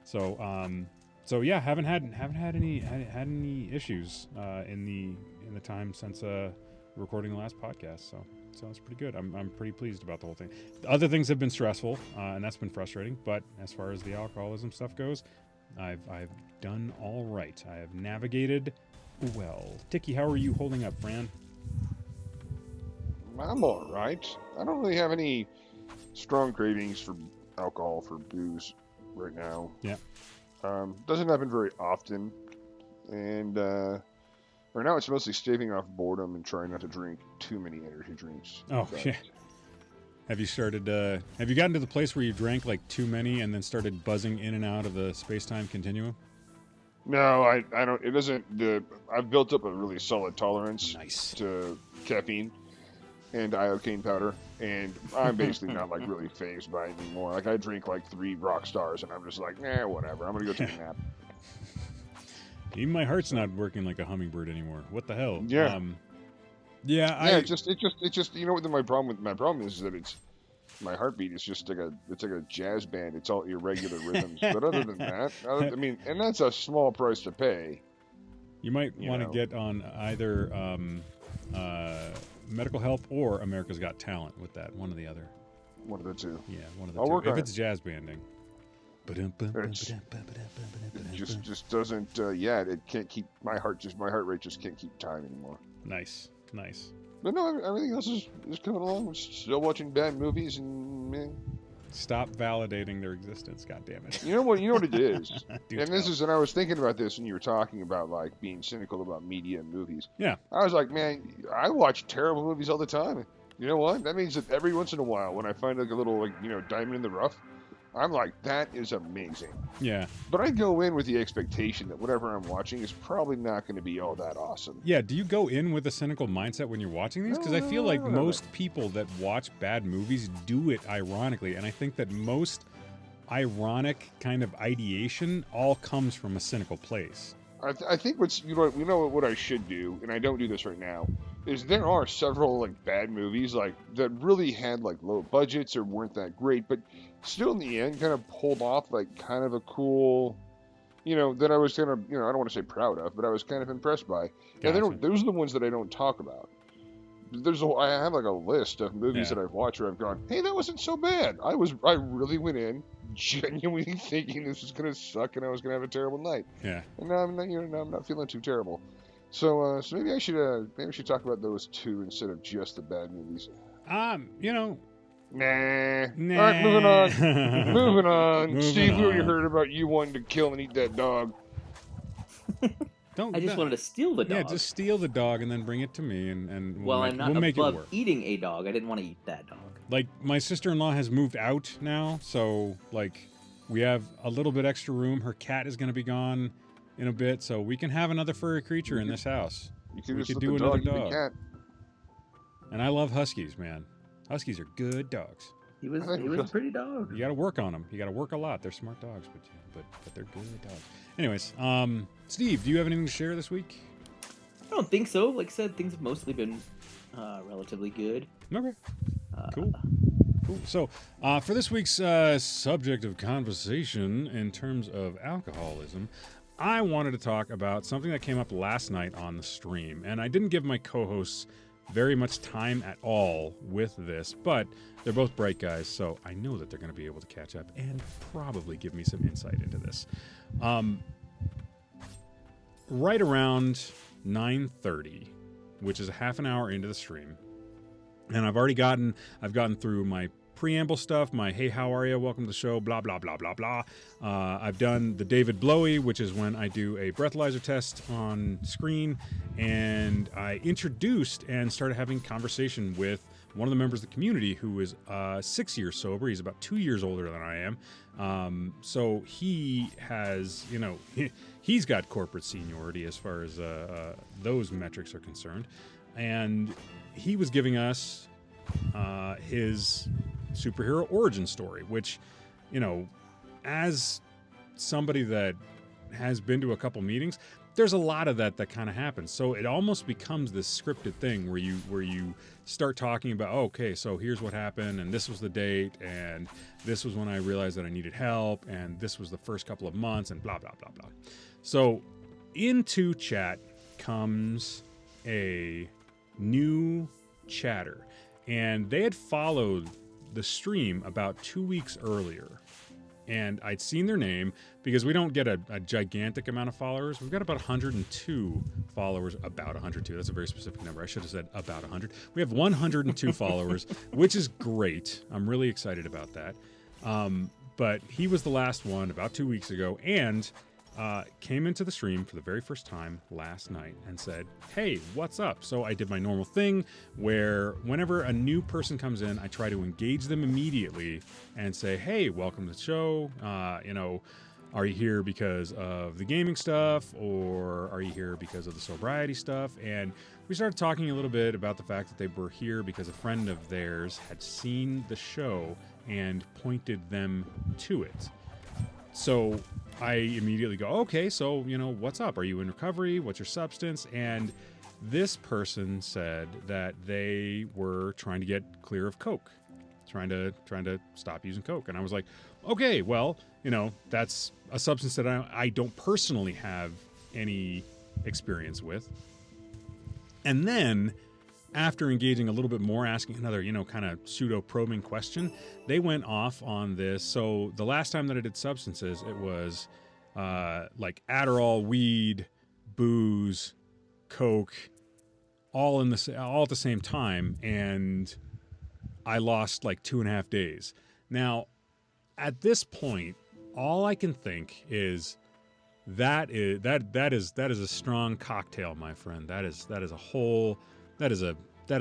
So yeah, haven't had any issues in the time since recording the last podcast. So it's pretty good. I'm pretty pleased about the whole thing. The other things have been stressful, and that's been frustrating. But as far as the alcoholism stuff goes, I've done all right. I have navigated well. Tiki, how are you holding up, Fran? I'm all right. I don't really have any strong cravings for alcohol, for booze right now. Yeah. Doesn't happen very often, and right now it's mostly staving off boredom and trying not to drink too many energy drinks. Oh, yeah. Have you gotten to the place where you drank like too many and then started buzzing in and out of the space-time continuum? No, I don't. It doesn't. I've built up a really solid tolerance Nice. to caffeine and iocane powder, and I'm basically not like really phased by it anymore. Like I drink like 3 rock stars, and I'm just like, nah, whatever. I'm gonna go take a nap. Even my heart's not working like a hummingbird anymore. What the hell? Yeah. Yeah. It's just you know what my problem is that it's my heartbeat is just like a jazz band. It's all irregular rhythms. But other than that, I mean, and that's a small price to pay. You might want to get on either Medical Help or America's Got Talent with that. One or the other. One of the two. Yeah, one of the I'll two. work If on it's jazz banding. It just doesn't. It can't keep my heart rate just can't keep time anymore. Nice. But no, everything else is coming along. We're still watching bad movies, and man, Stop validating their existence. God damn it. you know what it is. Do And this tell. is, and I was thinking about this when you were talking about like being cynical about media and movies. Yeah. I was like, man, I watch terrible movies all the time. You know what? That means that every once in a while, when I find like a little diamond in the rough, I'm like, that is amazing. Yeah. But I go in with the expectation that whatever I'm watching is probably not going to be all that awesome. Yeah. Do you go in with a cynical mindset when you're watching these? Because I feel like No. most people that watch bad movies do it ironically. And I think that most ironic kind of ideation all comes from a cynical place. I think what I should do, and I don't do this right now, is there are several like bad movies like that really had like low budgets or weren't that great, but still in the end kind of pulled off like kind of a cool, that I was kind of I don't want to say proud of, but I was kind of impressed by. Gotcha. And those are the ones that I don't talk about. I have like a list of movies Yeah. that I've watched where I've gone, hey, that wasn't so bad. I really went in genuinely thinking this was gonna suck and I was gonna have a terrible night. Yeah. And now I'm not feeling too terrible. So maybe I should talk about those two instead of just the bad movies. Nah. Nah. All right, moving on. Moving on. Moving Steve, we already on. heard about you wanting to kill and eat that dog. Don't. I just wanted to steal the dog. Yeah, just steal the dog and then bring it to me, and Well, we'll I'm not make it above work. eating a dog. I didn't want to eat that dog. Like, my sister-in-law has moved out now, so like we have a little bit extra room. Her cat is going to be gone in a bit, so we can have another furry creature in this house. You can We just could let do the another dog eat the dog. cat. And I love huskies, man. Huskies are good dogs. He was I think a pretty dog. You got to work on them. You got to work a lot. They're smart dogs, but they're good dogs. Anyways, Steve, do you have anything to share this week? I don't think so. Like I said, things have mostly been relatively good. Okay. Cool. So, for this week's subject of conversation in terms of alcoholism, I wanted to talk about something that came up last night on the stream. And I didn't give my co-hosts very much time at all with this, but they're both bright guys, so I know that they're going to be able to catch up and probably give me some insight into this. Right around 9:30, which is a half an hour into the stream, and I've gotten through my preamble stuff, my hey, how are you, welcome to the show, blah blah blah blah blah. I've done the David Blowy, which is when I do a breathalyzer test on screen, and I introduced and started having conversation with one of the members of the community who is 6 years sober. He's about 2 years older than I am. So he has, he's got corporate seniority as far as those metrics are concerned. And he was giving us his superhero origin story, which, as somebody that has been to a couple meetings, there's a lot of that kind of happens. So it almost becomes this scripted thing where you start talking about, okay, so here's what happened, and this was the date, and this was when I realized that I needed help, and this was the first couple of months, and blah, blah, blah, blah. So into chat comes a new chatter, and they had followed the stream about 2 weeks earlier. And I'd seen their name because we don't get a gigantic amount of followers. We've got about 102 followers, about 102. That's a very specific number. I should have said about 100. We have 102 followers, which is great. I'm really excited about that. But he was the last one about 2 weeks ago and came into the stream for the very first time last night and said, hey, what's up? So I did my normal thing where whenever a new person comes in, I try to engage them immediately and say, hey, welcome to the show. Are you here because of the gaming stuff, or are you here because of the sobriety stuff? And we started talking a little bit about the fact that they were here because a friend of theirs had seen the show and pointed them to it. So I immediately go, okay, so, what's up? Are you in recovery? What's your substance? And this person said that they were trying to get clear of Coke, trying to stop using Coke. And I was like, okay, well, that's a substance that I don't personally have any experience with. And then after engaging a little bit more, asking another, kind of pseudo-probing question, they went off on this. So the last time that I did substances, it was like Adderall, weed, booze, Coke, all at the same time, and I lost like 2.5 days. Now, at this point, all I can think is that is a strong cocktail, my friend. That is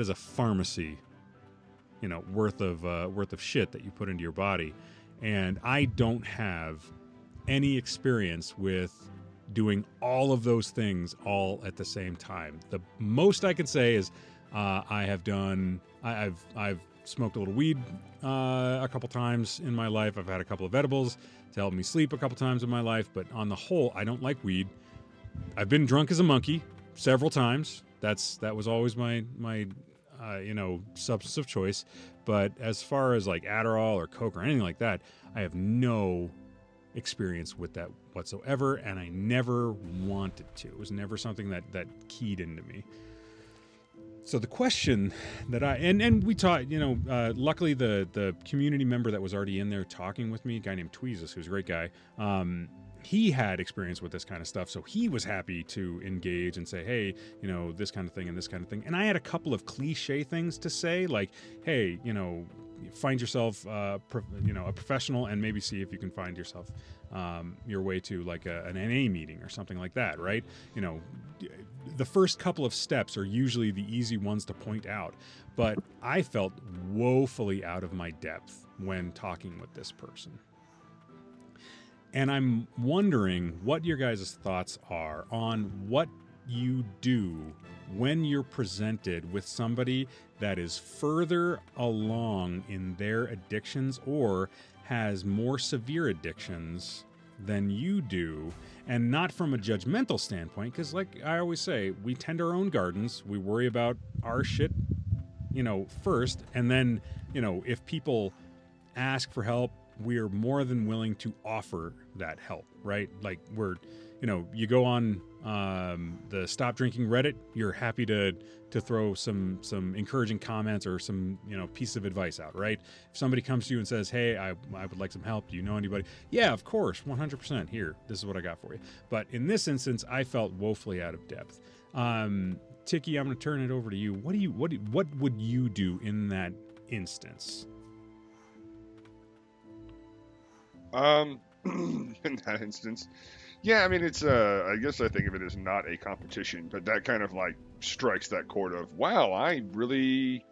a pharmacy, worth of shit that you put into your body. And I don't have any experience with doing all of those things all at the same time. The most I can say is I've smoked a little weed a couple times in my life. I've had a couple of edibles to help me sleep a couple times in my life, but on the whole, I don't like weed. I've been drunk as a monkey several times. That was always my substance of choice. But as far as like Adderall or Coke or anything like that, I have no experience with that whatsoever, and I never wanted to. It was never something that keyed into me. So the question that and we taught, luckily the community member that was already in there talking with me, a guy named Tweezus, who's a great guy, he had experience with this kind of stuff, so he was happy to engage and say, hey, this kind of thing and this kind of thing. And I had a couple of cliche things to say, like, hey, find yourself, a professional, and maybe see if you can find yourself your way to like an NA meeting or something like that, right? The first couple of steps are usually the easy ones to point out, but I felt woefully out of my depth when talking with this person. And I'm wondering what your guys' thoughts are on what you do when you're presented with somebody that is further along in their addictions or has more severe addictions than you do, and not from a judgmental standpoint, because like I always say, we tend our own gardens, we worry about our shit, first, and then, if people ask for help, we're more than willing to offer that help, right? Like you go on the Stop Drinking Reddit, you're happy to throw some encouraging comments or some piece of advice out, right? If somebody comes to you and says, hey, I would like some help, do you know anybody? Yeah, of course, 100%. Here, this is what I got for you. But in this instance, I felt woefully out of depth. Tiki, I'm going to turn it over to you. What would you do in that instance? In that instance, yeah, I mean, it's I guess I think of it as not a competition, but that kind of like strikes that chord of, wow, I really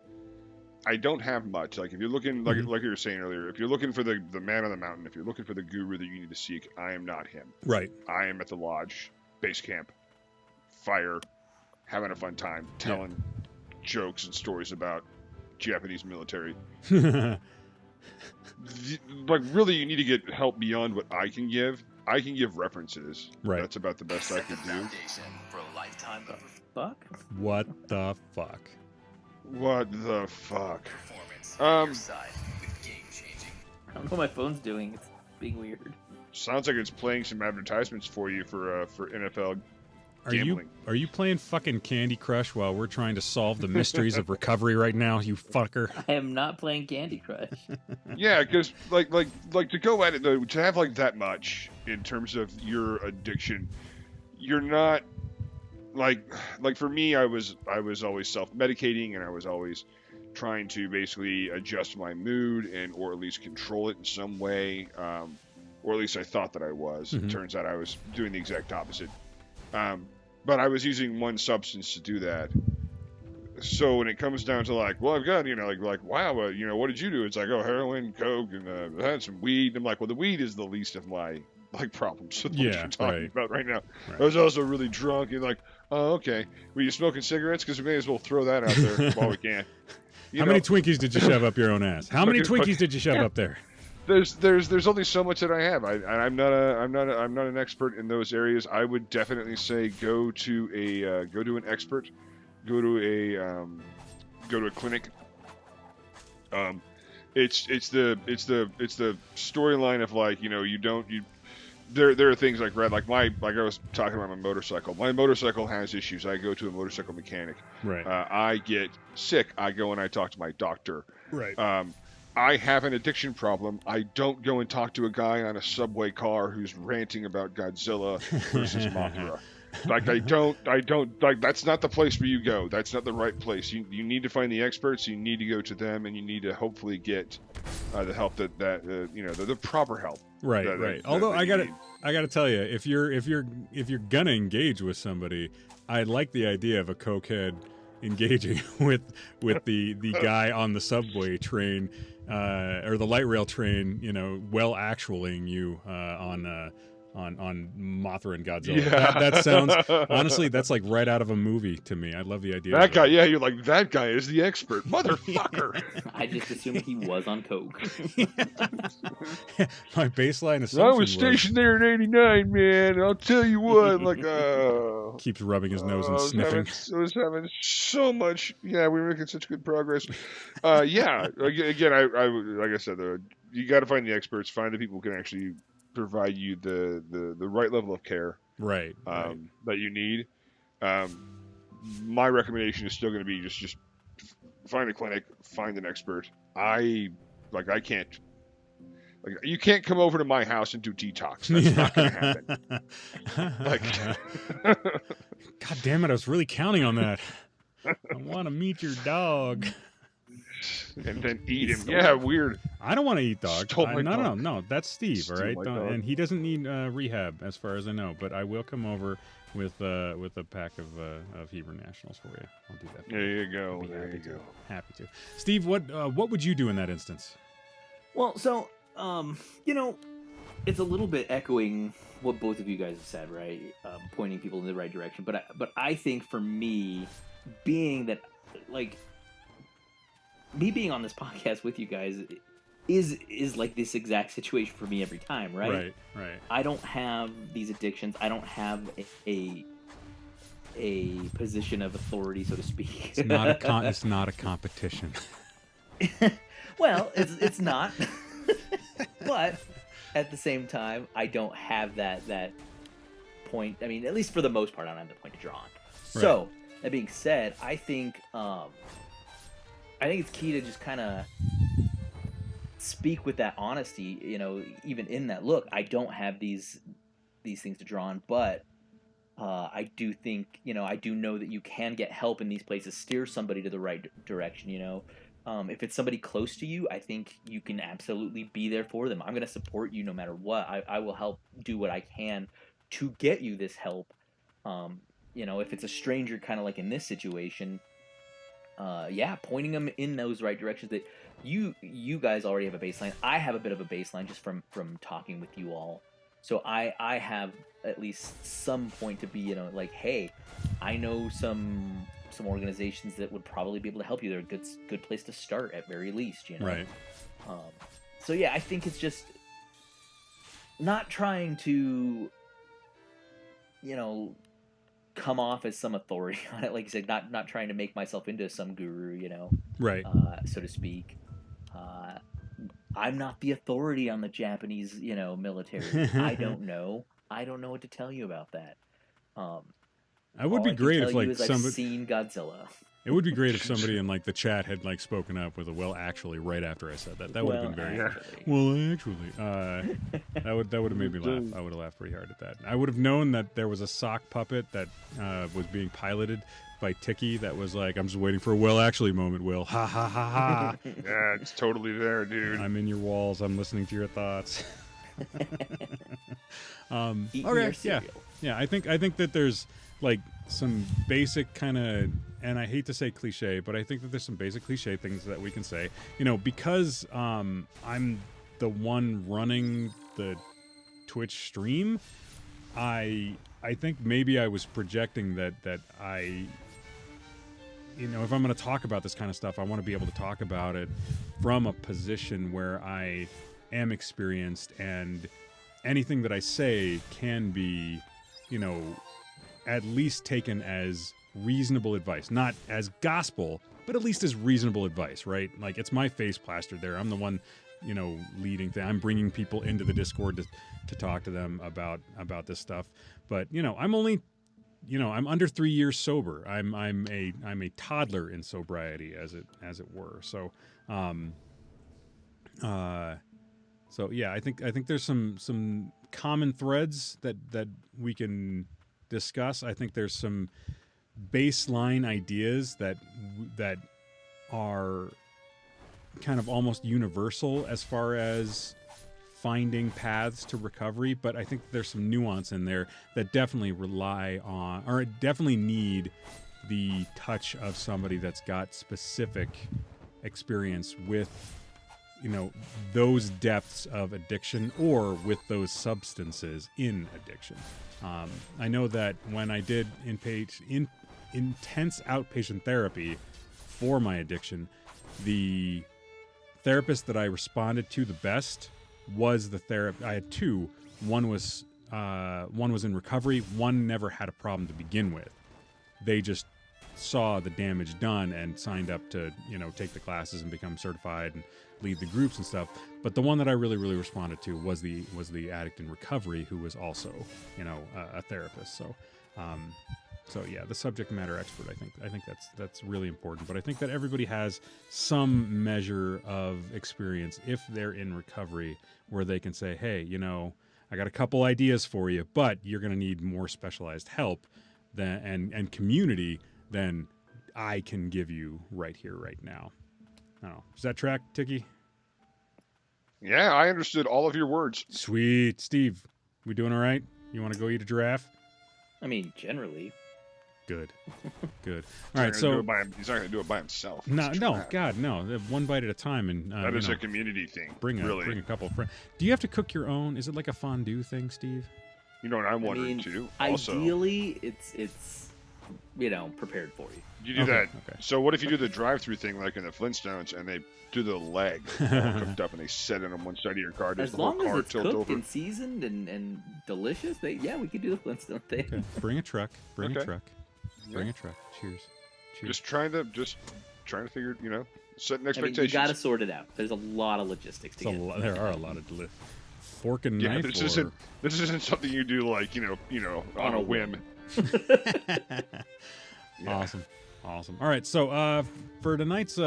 I don't have much. Like if you're looking, like you were saying earlier, if you're looking for the man on the mountain, if you're looking for the guru that you need to seek, I am not him. Right. I am at the lodge, base camp, fire, having a fun time, telling jokes and stories about Japanese military. Like really, you need to get help beyond what I can give. I can give references. Right. That's about the best I can do. For a lifetime of fuck. What the fuck? What the fuck? I don't know what my phone's doing. It's being weird. Sounds like it's playing some advertisements for you for NFL gambling. Are you playing fucking Candy Crush while we're trying to solve the mysteries of recovery right now, you fucker? I am not playing Candy Crush. Yeah, because like to go at it though, to have like that much in terms of your addiction, you're not like for me, I was always self-medicating, and I was always trying to basically adjust my mood or at least control it in some way, or at least I thought that I was. It turns out I was doing the exact opposite. But I was using one substance to do that. So when it comes down to like, well, I've got, wow, what did you do? It's like, oh, heroin, coke, and I had some weed. I'm like, well, the weed is the least of my problems with what you're talking about right now. Right. I was also really drunk and like, oh, okay. Were you smoking cigarettes? Because we may as well throw that out there while we can. How many Twinkies did you shove up your own ass? How many Twinkies did you shove up there? There's only so much that I have. I'm not an expert in those areas. I would definitely say go to an expert, go to a clinic. It's the storyline of like, there are things like I was talking about my motorcycle. My motorcycle has issues. I go to a motorcycle mechanic. Right. I get sick. I go and I talk to my doctor. Right. I have an addiction problem. I don't go and talk to a guy on a subway car who's ranting about Godzilla versus Mothra. Like I don't like, that's not the place where you go. That's not the right place. You need to find the experts. You need to go to them, and you need to hopefully get the help the proper help. Right. Although I gotta tell you, if you're gonna engage with somebody, I like the idea of a cokehead engaging with the guy on the subway train or the light rail train, well actualing you on Mothra and Godzilla. Yeah. That sounds, honestly, that's like right out of a movie to me. I love the idea. That guy, yeah, you're like, that guy is the expert, motherfucker. I just assumed he was on coke. My baseline assumption I was stationed there in '89, man. I'll tell you what, like, keeps rubbing his nose and sniffing. I was having so much. Yeah, we were making such good progress. Yeah, again, I like I said, you got to find the experts, find the people who can actually provide you the right level of care right. that you need. My recommendation is still going to be just find a clinic, find an expert. You can't come over to my house and do detox. That's not going to happen. God damn it, I was really counting on that. I want to meet your dog. And then eat him. Yeah, weird. I don't want to eat dog. Dog. No. That's Steve. All right, dog. And he doesn't need rehab, as far as I know. But I will come over with a pack of Heber Nationals for you. I'll do that. There you go. There you go. Happy to. Steve, what would you do in that instance? Well, so it's a little bit echoing what both of you guys have said, right? Pointing people in the right direction. But I think for me, being that like. Me being on this podcast with you guys is like this exact situation for me every time, right? Right. I don't have these addictions. I don't have a position of authority, so to speak. It's not a competition. Well, it's not. But at the same time, I don't have that point. I mean, at least for the most part, I don't have the point to draw on. So that being said, I think it's key to just kind of speak with that honesty, even in that look. I don't have these things to draw on, but I do think, I do know that you can get help in these places, steer somebody to the right direction, if it's somebody close to you, I think you can absolutely be there for them. I'm going to support you no matter what. I will help do what I can to get you this help. If it's a stranger, kind of like in this situation, pointing them in those right directions. That you guys already have a baseline. I have a bit of a baseline just from talking with you all. So I have at least some point to be, you know, like, hey, I know some organizations that would probably be able to help you. They're a good place to start at very least, you know. Right. So yeah, I think it's just not trying to, you know, come off as some authority on it. Like you said, not trying to make myself into some guru, you know, Right. So to speak. I'm not the authority on the Japanese, you know, military. I don't know what to tell you about that. It would be great if like I've seen Godzilla. It would be great if somebody in like the chat had like spoken up with a "well, actually" right after I said that. That would have been very well, actually. That would have made me laugh. I would have laughed pretty hard at that. I would have known that there was a sock puppet that was being piloted by Tiki that was like, "I'm just waiting for a well, actually" moment. Will, ha ha ha ha. Yeah, it's totally there, dude. I'm in your walls. I'm listening to your thoughts. Okay, yeah. I think that there's like some basic kind of, and I hate to say cliche, but I think that there's some basic cliche things that we can say, you know, because I'm the one running the Twitch stream. I think maybe I was projecting that I, you know, if I'm going to talk about this kind of stuff, I want to be able to talk about it from a position where I am experienced, and anything that I say can be, you know, at least taken as reasonable advice, not as gospel, but at least as reasonable advice, right? Like, it's my face plastered there. I'm the one, you know, leading thing. I'm bringing people into the Discord to talk to them about this stuff. But, you know, I'm only, you know, I'm under 3 years sober. I'm a toddler in sobriety, as it were. So, so yeah, I think there's some common threads that we can discuss. I think there's some baseline ideas that are kind of almost universal as far as finding paths to recovery, but I think there's some nuance in there that definitely rely on, or definitely need the touch of somebody that's got specific experience with, you know, those depths of addiction or with those substances in addiction. I know that when I did intense outpatient therapy for my addiction, the therapist that I responded to the best was the therapist. I had two. One was in recovery. One never had a problem to begin with. They just saw the damage done and signed up to, you know, take the classes and become certified and lead the groups and stuff. But the one that I really responded to was the addict in recovery, who was also, you know, a therapist. So yeah, the subject matter expert. I think that's really important. But I think that everybody has some measure of experience if they're in recovery, where they can say, hey, you know, I got a couple ideas for you, but you're going to need more specialized help and community than I can give you right here, right now. I don't know. Does that track, Tiki? Yeah, I understood all of your words. Sweet. Steve, we doing all right? You want to go eat a giraffe? I mean, generally. Good. All right, so he's not going to do it by himself. No, God, no. One bite at a time, and that is a community thing. Bring a couple of friends. Do you have to cook your own? Is it like a fondue thing, Steve? You know what I'm wondering too. Also, ideally, it's you know, prepared for you. You do that. Okay. So what if you do the drive-through thing like in the Flintstones, and they do the leg all cooked up and they set it on one side of your car? As long as it's cooked and seasoned and delicious, we could do the Flintstone thing. Okay. Bring a truck. Bring a truck. Cheers. Just trying to figure, you know, setting expectations. You got to sort it out. There's a lot of logistics to get. There are a lot of fork and knife. This isn't something you do like, you know, on a whim. Yeah. Awesome. All right, so for tonight's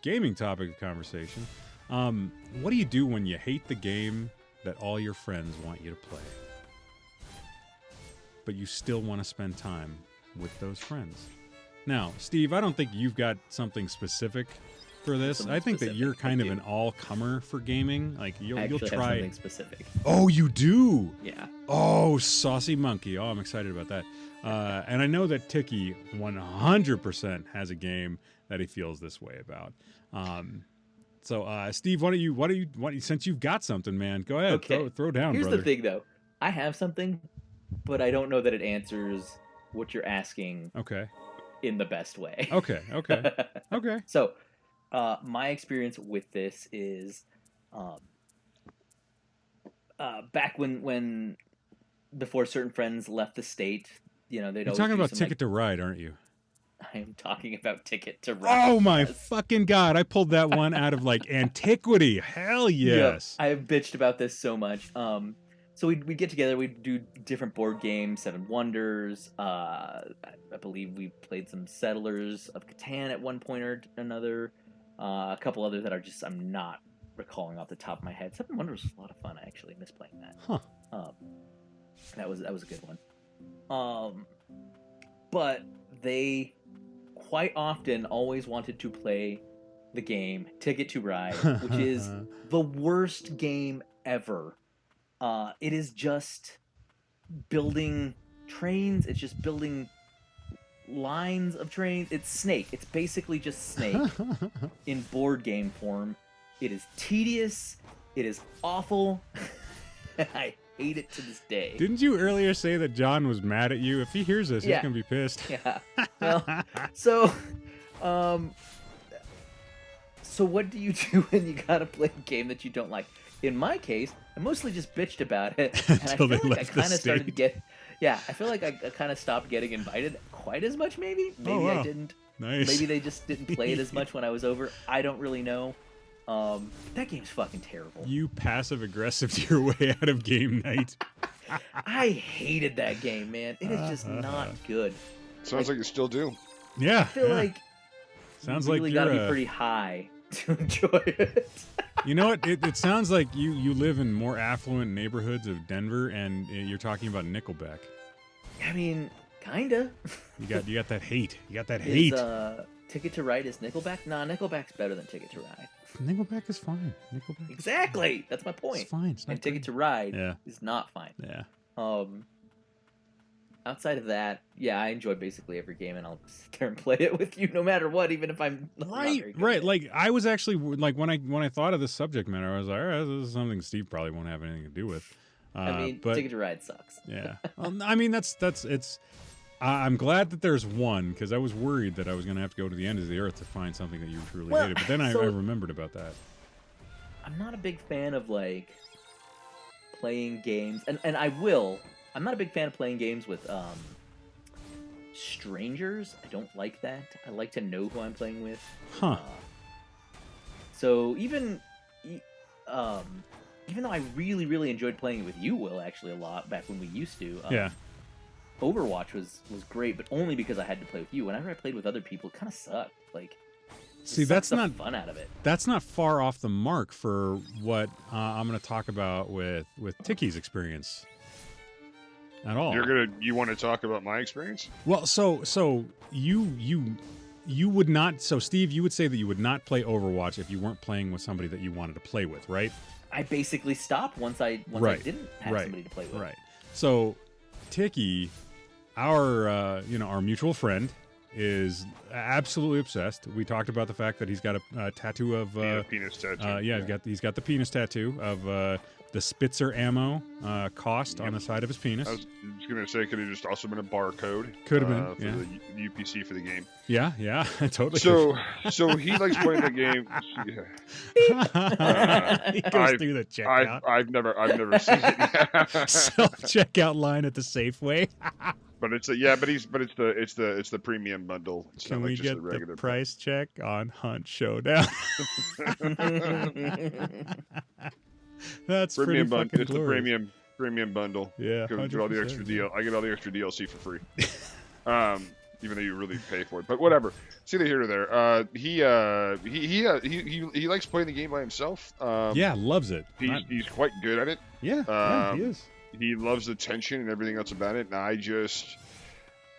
gaming topic of conversation, what do you do when you hate the game that all your friends want you to play, but you still want to spend time with those friends? Now, Steve, I don't think you've got something specific for this. I think that you're kind of an all-comer for gaming. Like you'll try something specific. Oh, you do? Yeah. Oh, saucy monkey. Oh, I'm excited about that. And I know that Tiki 100% has a game that he feels this way about. So, Steve, why don't you, since you've got something, man, go ahead, Okay. throw down, Here's brother. the thing, though. I have something, but I don't know that it answers what you're asking Okay. in the best way. Okay. Okay. So, my experience with this is, back when before certain friends left the state, they'd You're always talking do about some, Ticket to Ride, aren't you? I am talking about Ticket to Ride. Oh my yes. fucking God. I pulled that one out of like antiquity. Hell yes. Yep, I have bitched about this so much. So we'd get together, we'd do different board games, Seven Wonders. I believe we played some Settlers of Catan at one point or another. A couple others that I'm not recalling off the top of my head. Seven Wonders was a lot of fun. I actually miss playing that. Huh. That was a good one. But they quite often always wanted to play the game Ticket to Ride, which is the worst game ever. It is just building trains. It's just building lines of trains. It's Snake. It's basically just Snake in board game form. It is tedious. It is awful. I hate it to this day. Didn't you earlier say that John was mad at you? If he hears this, Yeah. he's going to be pissed. Yeah. Well, so what do you do when you gotta play a game that you don't like? In my case, I mostly just bitched about it, and I Until feel they like I left the kind of started state. I feel like I kind of stopped getting invited quite as much. Maybe wow. I didn't. Nice. Maybe they just didn't play it as much when I was over. I don't really know. That game's fucking terrible. You passive-aggressive your way out of game night. I hated that game, man. It is just not good. Sounds like you still do. Yeah. I feel like Sounds you like really you're gotta be pretty high to enjoy it. You know what? It sounds like you live in more affluent neighborhoods of Denver, and you're talking about Nickleback. I mean, kinda. You got that hate. You got that hate. Ticket to Ride is Nickelback? Nah, Nickelback's better than Ticket to Ride. Nickleback is fine. Nickelback. Exactly. That's my point. It's fine. It's not And Ticket great. to Ride Yeah. is not fine. Yeah. Outside of that, yeah, I enjoy basically every game, and I'll sit there and play it with you no matter what, even if I'm not very good Right. at it. Like I was actually like when I thought of this subject matter, I was like, all right, this is something Steve probably won't have anything to do with. I mean, but Ticket to Ride sucks. yeah. I mean, that's it's. I'm glad that there's one, because I was worried that I was going to have to go to the end of the earth to find something that you truly Well, hated. But then I so- remembered about that. I'm not a big fan of like playing games, and I'm not a big fan of playing games with strangers. I don't like that. I like to know who I'm playing with. Huh. So even though I really, really enjoyed playing it with you, Will, actually a lot back when we used to. Yeah. Overwatch was great, but only because I had to play with you. Whenever I played with other people, it kind of sucked. Like, See, sucked that's the not fun out of it. That's not far off the mark for what I'm going to talk about with Tiki's experience at all. You want to talk about my experience? Well, so you would not. So Steve, you would say that you would not play Overwatch if you weren't playing with somebody that you wanted to play with, right? I basically stopped once I Right. didn't have somebody to play with. Right. So Tiki, our mutual friend, is absolutely obsessed. We talked about the fact that he's got a tattoo of Penis tattoo. he's got the penis tattoo of the Spitzer ammo cost on the side of his penis. I was going to say, could have just also been a barcode. Could have been, for the UPC for the game. Yeah, totally. So he likes playing the game. He goes through the checkout. I've never seen it. Self checkout line at the Safeway. But it's the premium bundle. It's Can not like we just get the regular the price check on Hunt Showdown? That's premium pretty bundle. fucking It's the glorious. premium bundle. Yeah, Get all the 100%, extra yeah. deal. I get all the extra DLC for free. Even though you really pay for it, but whatever. See the here or there. He likes playing the game by himself. Yeah, loves it. He's quite good at it. Yeah, he is. He loves the tension and everything else about it, and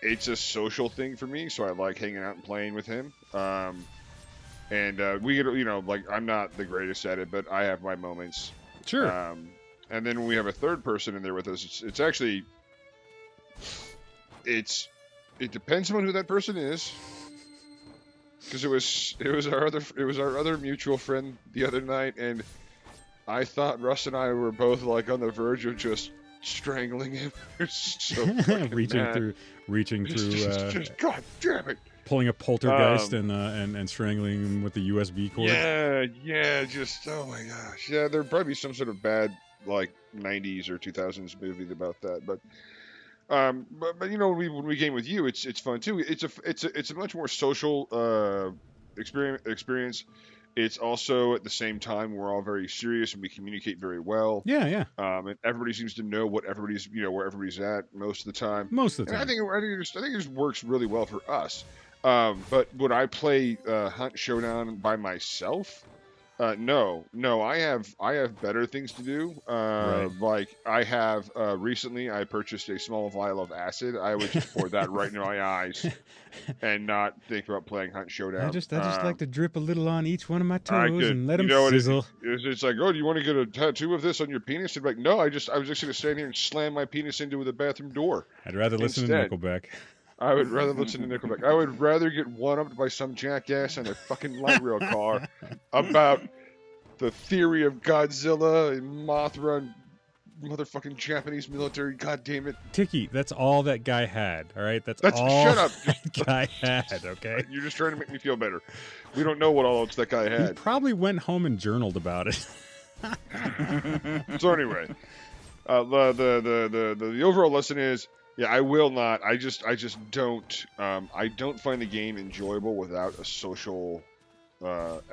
it's a social thing for me, so I like hanging out and playing with him. And we get, like, I'm not the greatest at it, but I have my moments. Sure. And then when we have a third person in there with us, it's actually it depends on who that person is. Because it was our other mutual friend the other night, and I thought Russ and I were both like on the verge of just strangling him. So reaching through. Just God damn it! Pulling a poltergeist and strangling him with the USB cord. Yeah. Just oh my gosh. Yeah, there'd probably be some sort of bad like 90s or 2000s movie about that, but you know, when we game with you, it's fun too. It's a much more social experience. It's also at the same time we're all very serious and we communicate very well. Yeah. And everybody seems to know what everybody's where everybody's at most of the time. Most of the time. And I think it just works really well for us. But would I play Hunt Showdown by myself? No. I have better things to do. Right. Like I have recently, I purchased a small vial of acid. I would just pour that right into my eyes, and not think about playing Hunt Showdown. I just like to drip a little on each one of my toes and let them sizzle. It's like, oh, do you want to get a tattoo of this on your penis? And like, no, I was just going to stand here and slam my penis into the bathroom door. I'd rather listen to Nickelback. I would rather listen to Nickelback. I would rather get one-upped by some jackass in a fucking light rail car about the theory of Godzilla and Mothra and motherfucking Japanese military. God damn it. Tiki, that's all that guy had, all right? That's all shut up. that guy had, okay? You're just trying to make me feel better. We don't know what all else that guy had. He probably went home and journaled about it. So anyway, the overall lesson is, yeah, I will not. I just don't. I don't find the game enjoyable without a social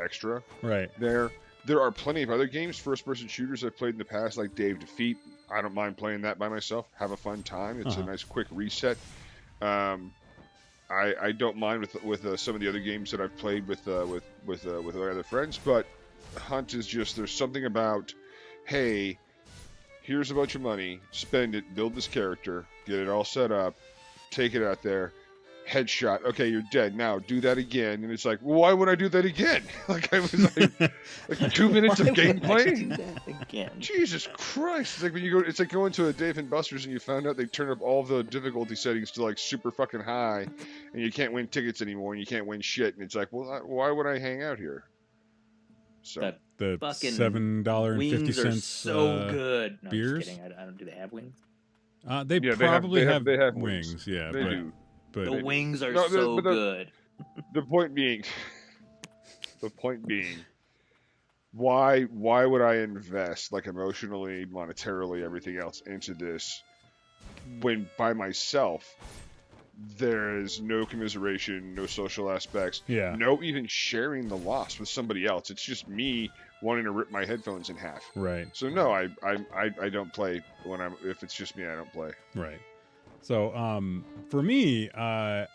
extra. Right. There are plenty of other games, first-person shooters I've played in the past, like Dave Defeat. I don't mind playing that by myself. Have a fun time. It's a nice, quick reset. I don't mind with some of the other games that I've played with our other friends, but Hunt is just, there's something about, hey, here's a bunch of money, spend it, build this character, get it all set up, take it out there, headshot, okay, you're dead, now do that again. And it's like, well, why would I do that again? Like, I was like 2 minutes of gameplay? Do that again? Jesus Christ. It's like when you go, it's like going to a Dave & Buster's and you found out they turn up all the difficulty settings to like super fucking high, and you can't win tickets anymore and you can't win shit, and it's like, well, why would I hang out here? So the fucking $7.50 wings are so good. No, beers? I'm just kidding. I don't. Do they have wings? They probably have wings. Yeah, they do. But the wings are good. The point being, why would I invest like emotionally, monetarily, everything else into this when by myself there is no commiseration, no social aspects, no even sharing the loss with somebody else. It's just me wanting to rip my headphones in half. Right. So no, I don't play if it's just me. I don't play. Right. So for me, I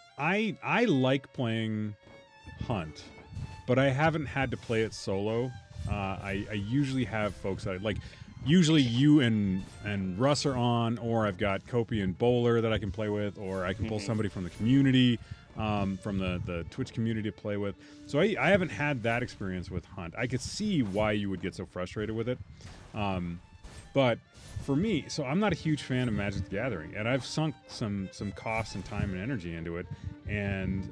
like playing Hunt, but I haven't had to play it solo. I usually have folks that like. Usually you and Russ are on, or I've got Kopi and Bowler that I can play with, or I can pull somebody from the community, from the Twitch community to play with. So I haven't had that experience with Hunt. I could see why you would get so frustrated with it. But for me, so I'm not a huge fan of Magic the Gathering, and I've sunk some cost and time and energy into it, and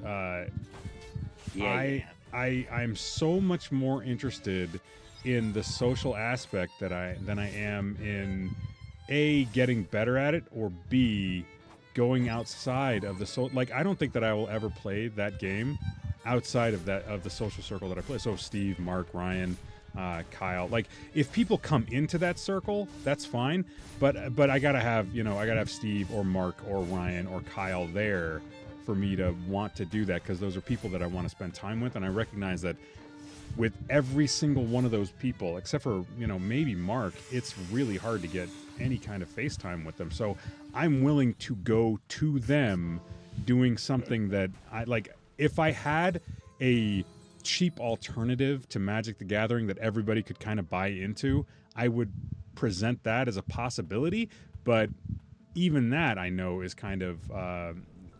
I'm so much more interested in the social aspect than I am in A, getting better at it, or B, going outside of the like I don't think that I will ever play that game outside of the social circle that I play. So Steve, Mark, Ryan, Kyle, like if people come into that circle, that's fine, but I gotta have Steve or Mark or Ryan or Kyle there for me to want to do that, because those are people that I want to spend time with, and I recognize that with every single one of those people, except for, maybe Mark, it's really hard to get any kind of FaceTime with them. So I'm willing to go to them doing something that I like. If I had a cheap alternative to Magic the Gathering that everybody could kind of buy into, I would present that as a possibility. But even that I know is kind of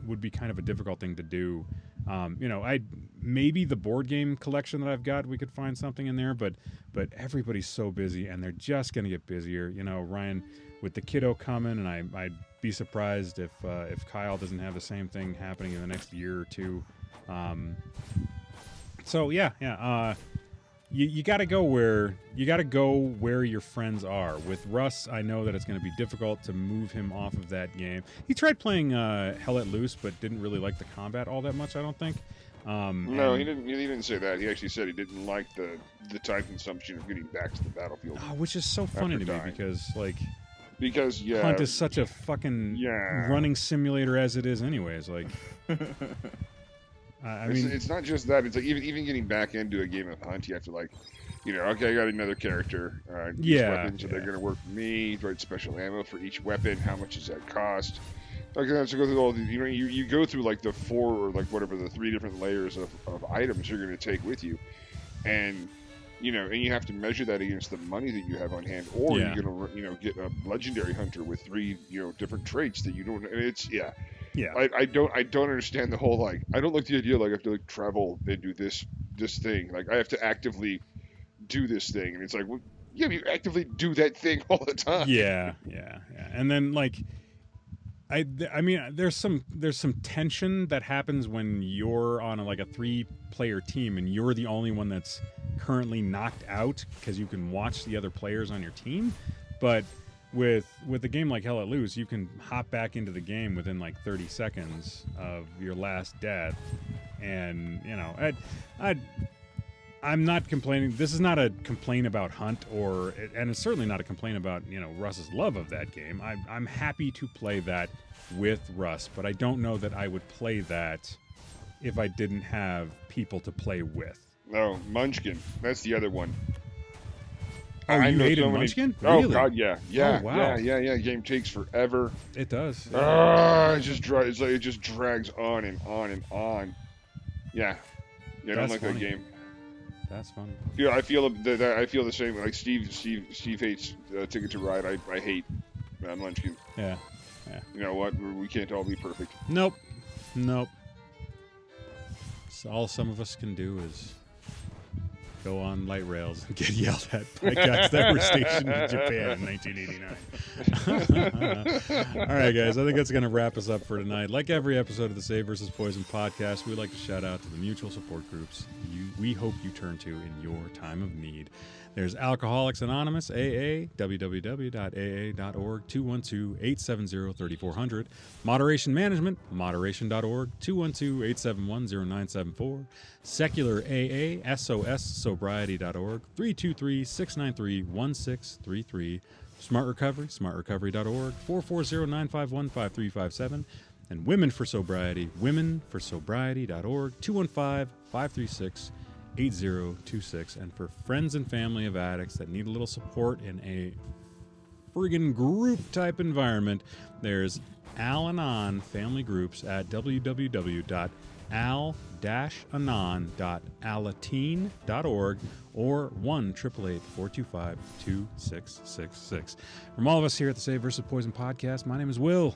would be kind of a difficult thing to do Maybe the board game collection that I've got, we could find something in there, but everybody's so busy, and they're just going to get busier. Ryan, with the kiddo coming, and I'd be surprised if Kyle doesn't have the same thing happening in the next year or two. You got to go where your friends are. With Russ, I know that it's going to be difficult to move him off of that game. He tried playing Hell Let Loose, but didn't really like the combat all that much, I don't think. No, he didn't say that. He actually said he didn't like the time consumption of getting back to the battlefield. Which is so funny to me because yeah, Hunt is such a fucking running simulator as it is, anyways. Like, I mean, it's not just that. It's like even getting back into a game of Hunt, you have to okay, I got another character. Weapons are they going to work for me? Do I need special ammo for each weapon? How much does that cost? Like, I have to go through all the, you go through like the 4 or like whatever the 3 different layers of items you're going to take with you, and you have to measure that against the money that you have on hand, or you're going to get a legendary hunter with 3 different traits that you don't. And it's I don't understand the whole I don't like the idea I have to travel and do this thing. Like, I have to actively do this thing, and it's like, well, yeah, you actively do that thing all the time. Yeah, and then I mean, there's some tension that happens when you're on a 3-player team and you're the only one that's currently knocked out because you can watch the other players on your team. But with a game like Hell Let Loose, you can hop back into the game within 30 seconds of your last death, and I'm not complaining. This is not a complaint about Hunt, and it's certainly not a complaint about Russ's love of that game. I'm happy to play that with Russ, but I don't know that I would play that if I didn't have people to play with. No, Munchkin. That's the other one. Oh, you hated Munchkin? Oh, really? God, yeah. Oh, wow. Yeah. Game takes forever. It does. It just drags on and on and on. Yeah. I don't like that game. That's funny. Yeah, I feel the same. Like Steve hates Ticket to Ride. I hate Munchkin. Yeah. You know what? We can't all be perfect. Nope. So all some of us can do is go on light rails and get yelled at by guys that were stationed in Japan in 1989. All right, guys. I think that's going to wrap us up for tonight. Like every episode of the Save vs. Poison podcast, we'd like to shout out to the mutual support groups we hope you turn to in your time of need. There's Alcoholics Anonymous, AA, www.aa.org, 212-870-3400. Moderation Management, moderation.org, 212-871-0974. Secular AA, SOS, sobriety.org, 323-693-1633. Smart Recovery, smartrecovery.org, 440-951-5357. And Women for Sobriety, womenforsobriety.org, 215-536-8026. And for friends and family of addicts that need a little support in a friggin' group type environment, there's Al-Anon family groups at www.al-anon.alateen.org or 1-888-425-2666. From all of us here at the Save vs. Poison podcast, my name is Will.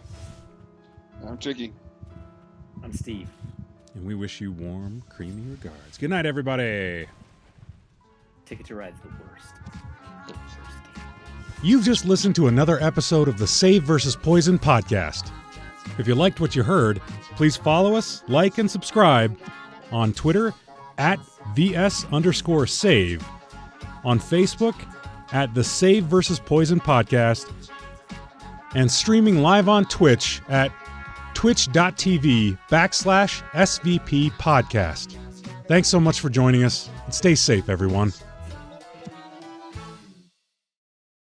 I'm Chicky. I'm Steve. And we wish you warm, creamy regards. Good night, everybody. Ticket to Ride's the worst. The worst. You've just listened to another episode of the Save vs. Poison podcast. If you liked what you heard, please follow us, like, and subscribe on Twitter at @VS_save, on Facebook at the Save vs. Poison podcast, and streaming live on Twitch at twitch.tv/SVP podcast. Thanks so much for joining us, and stay safe, everyone.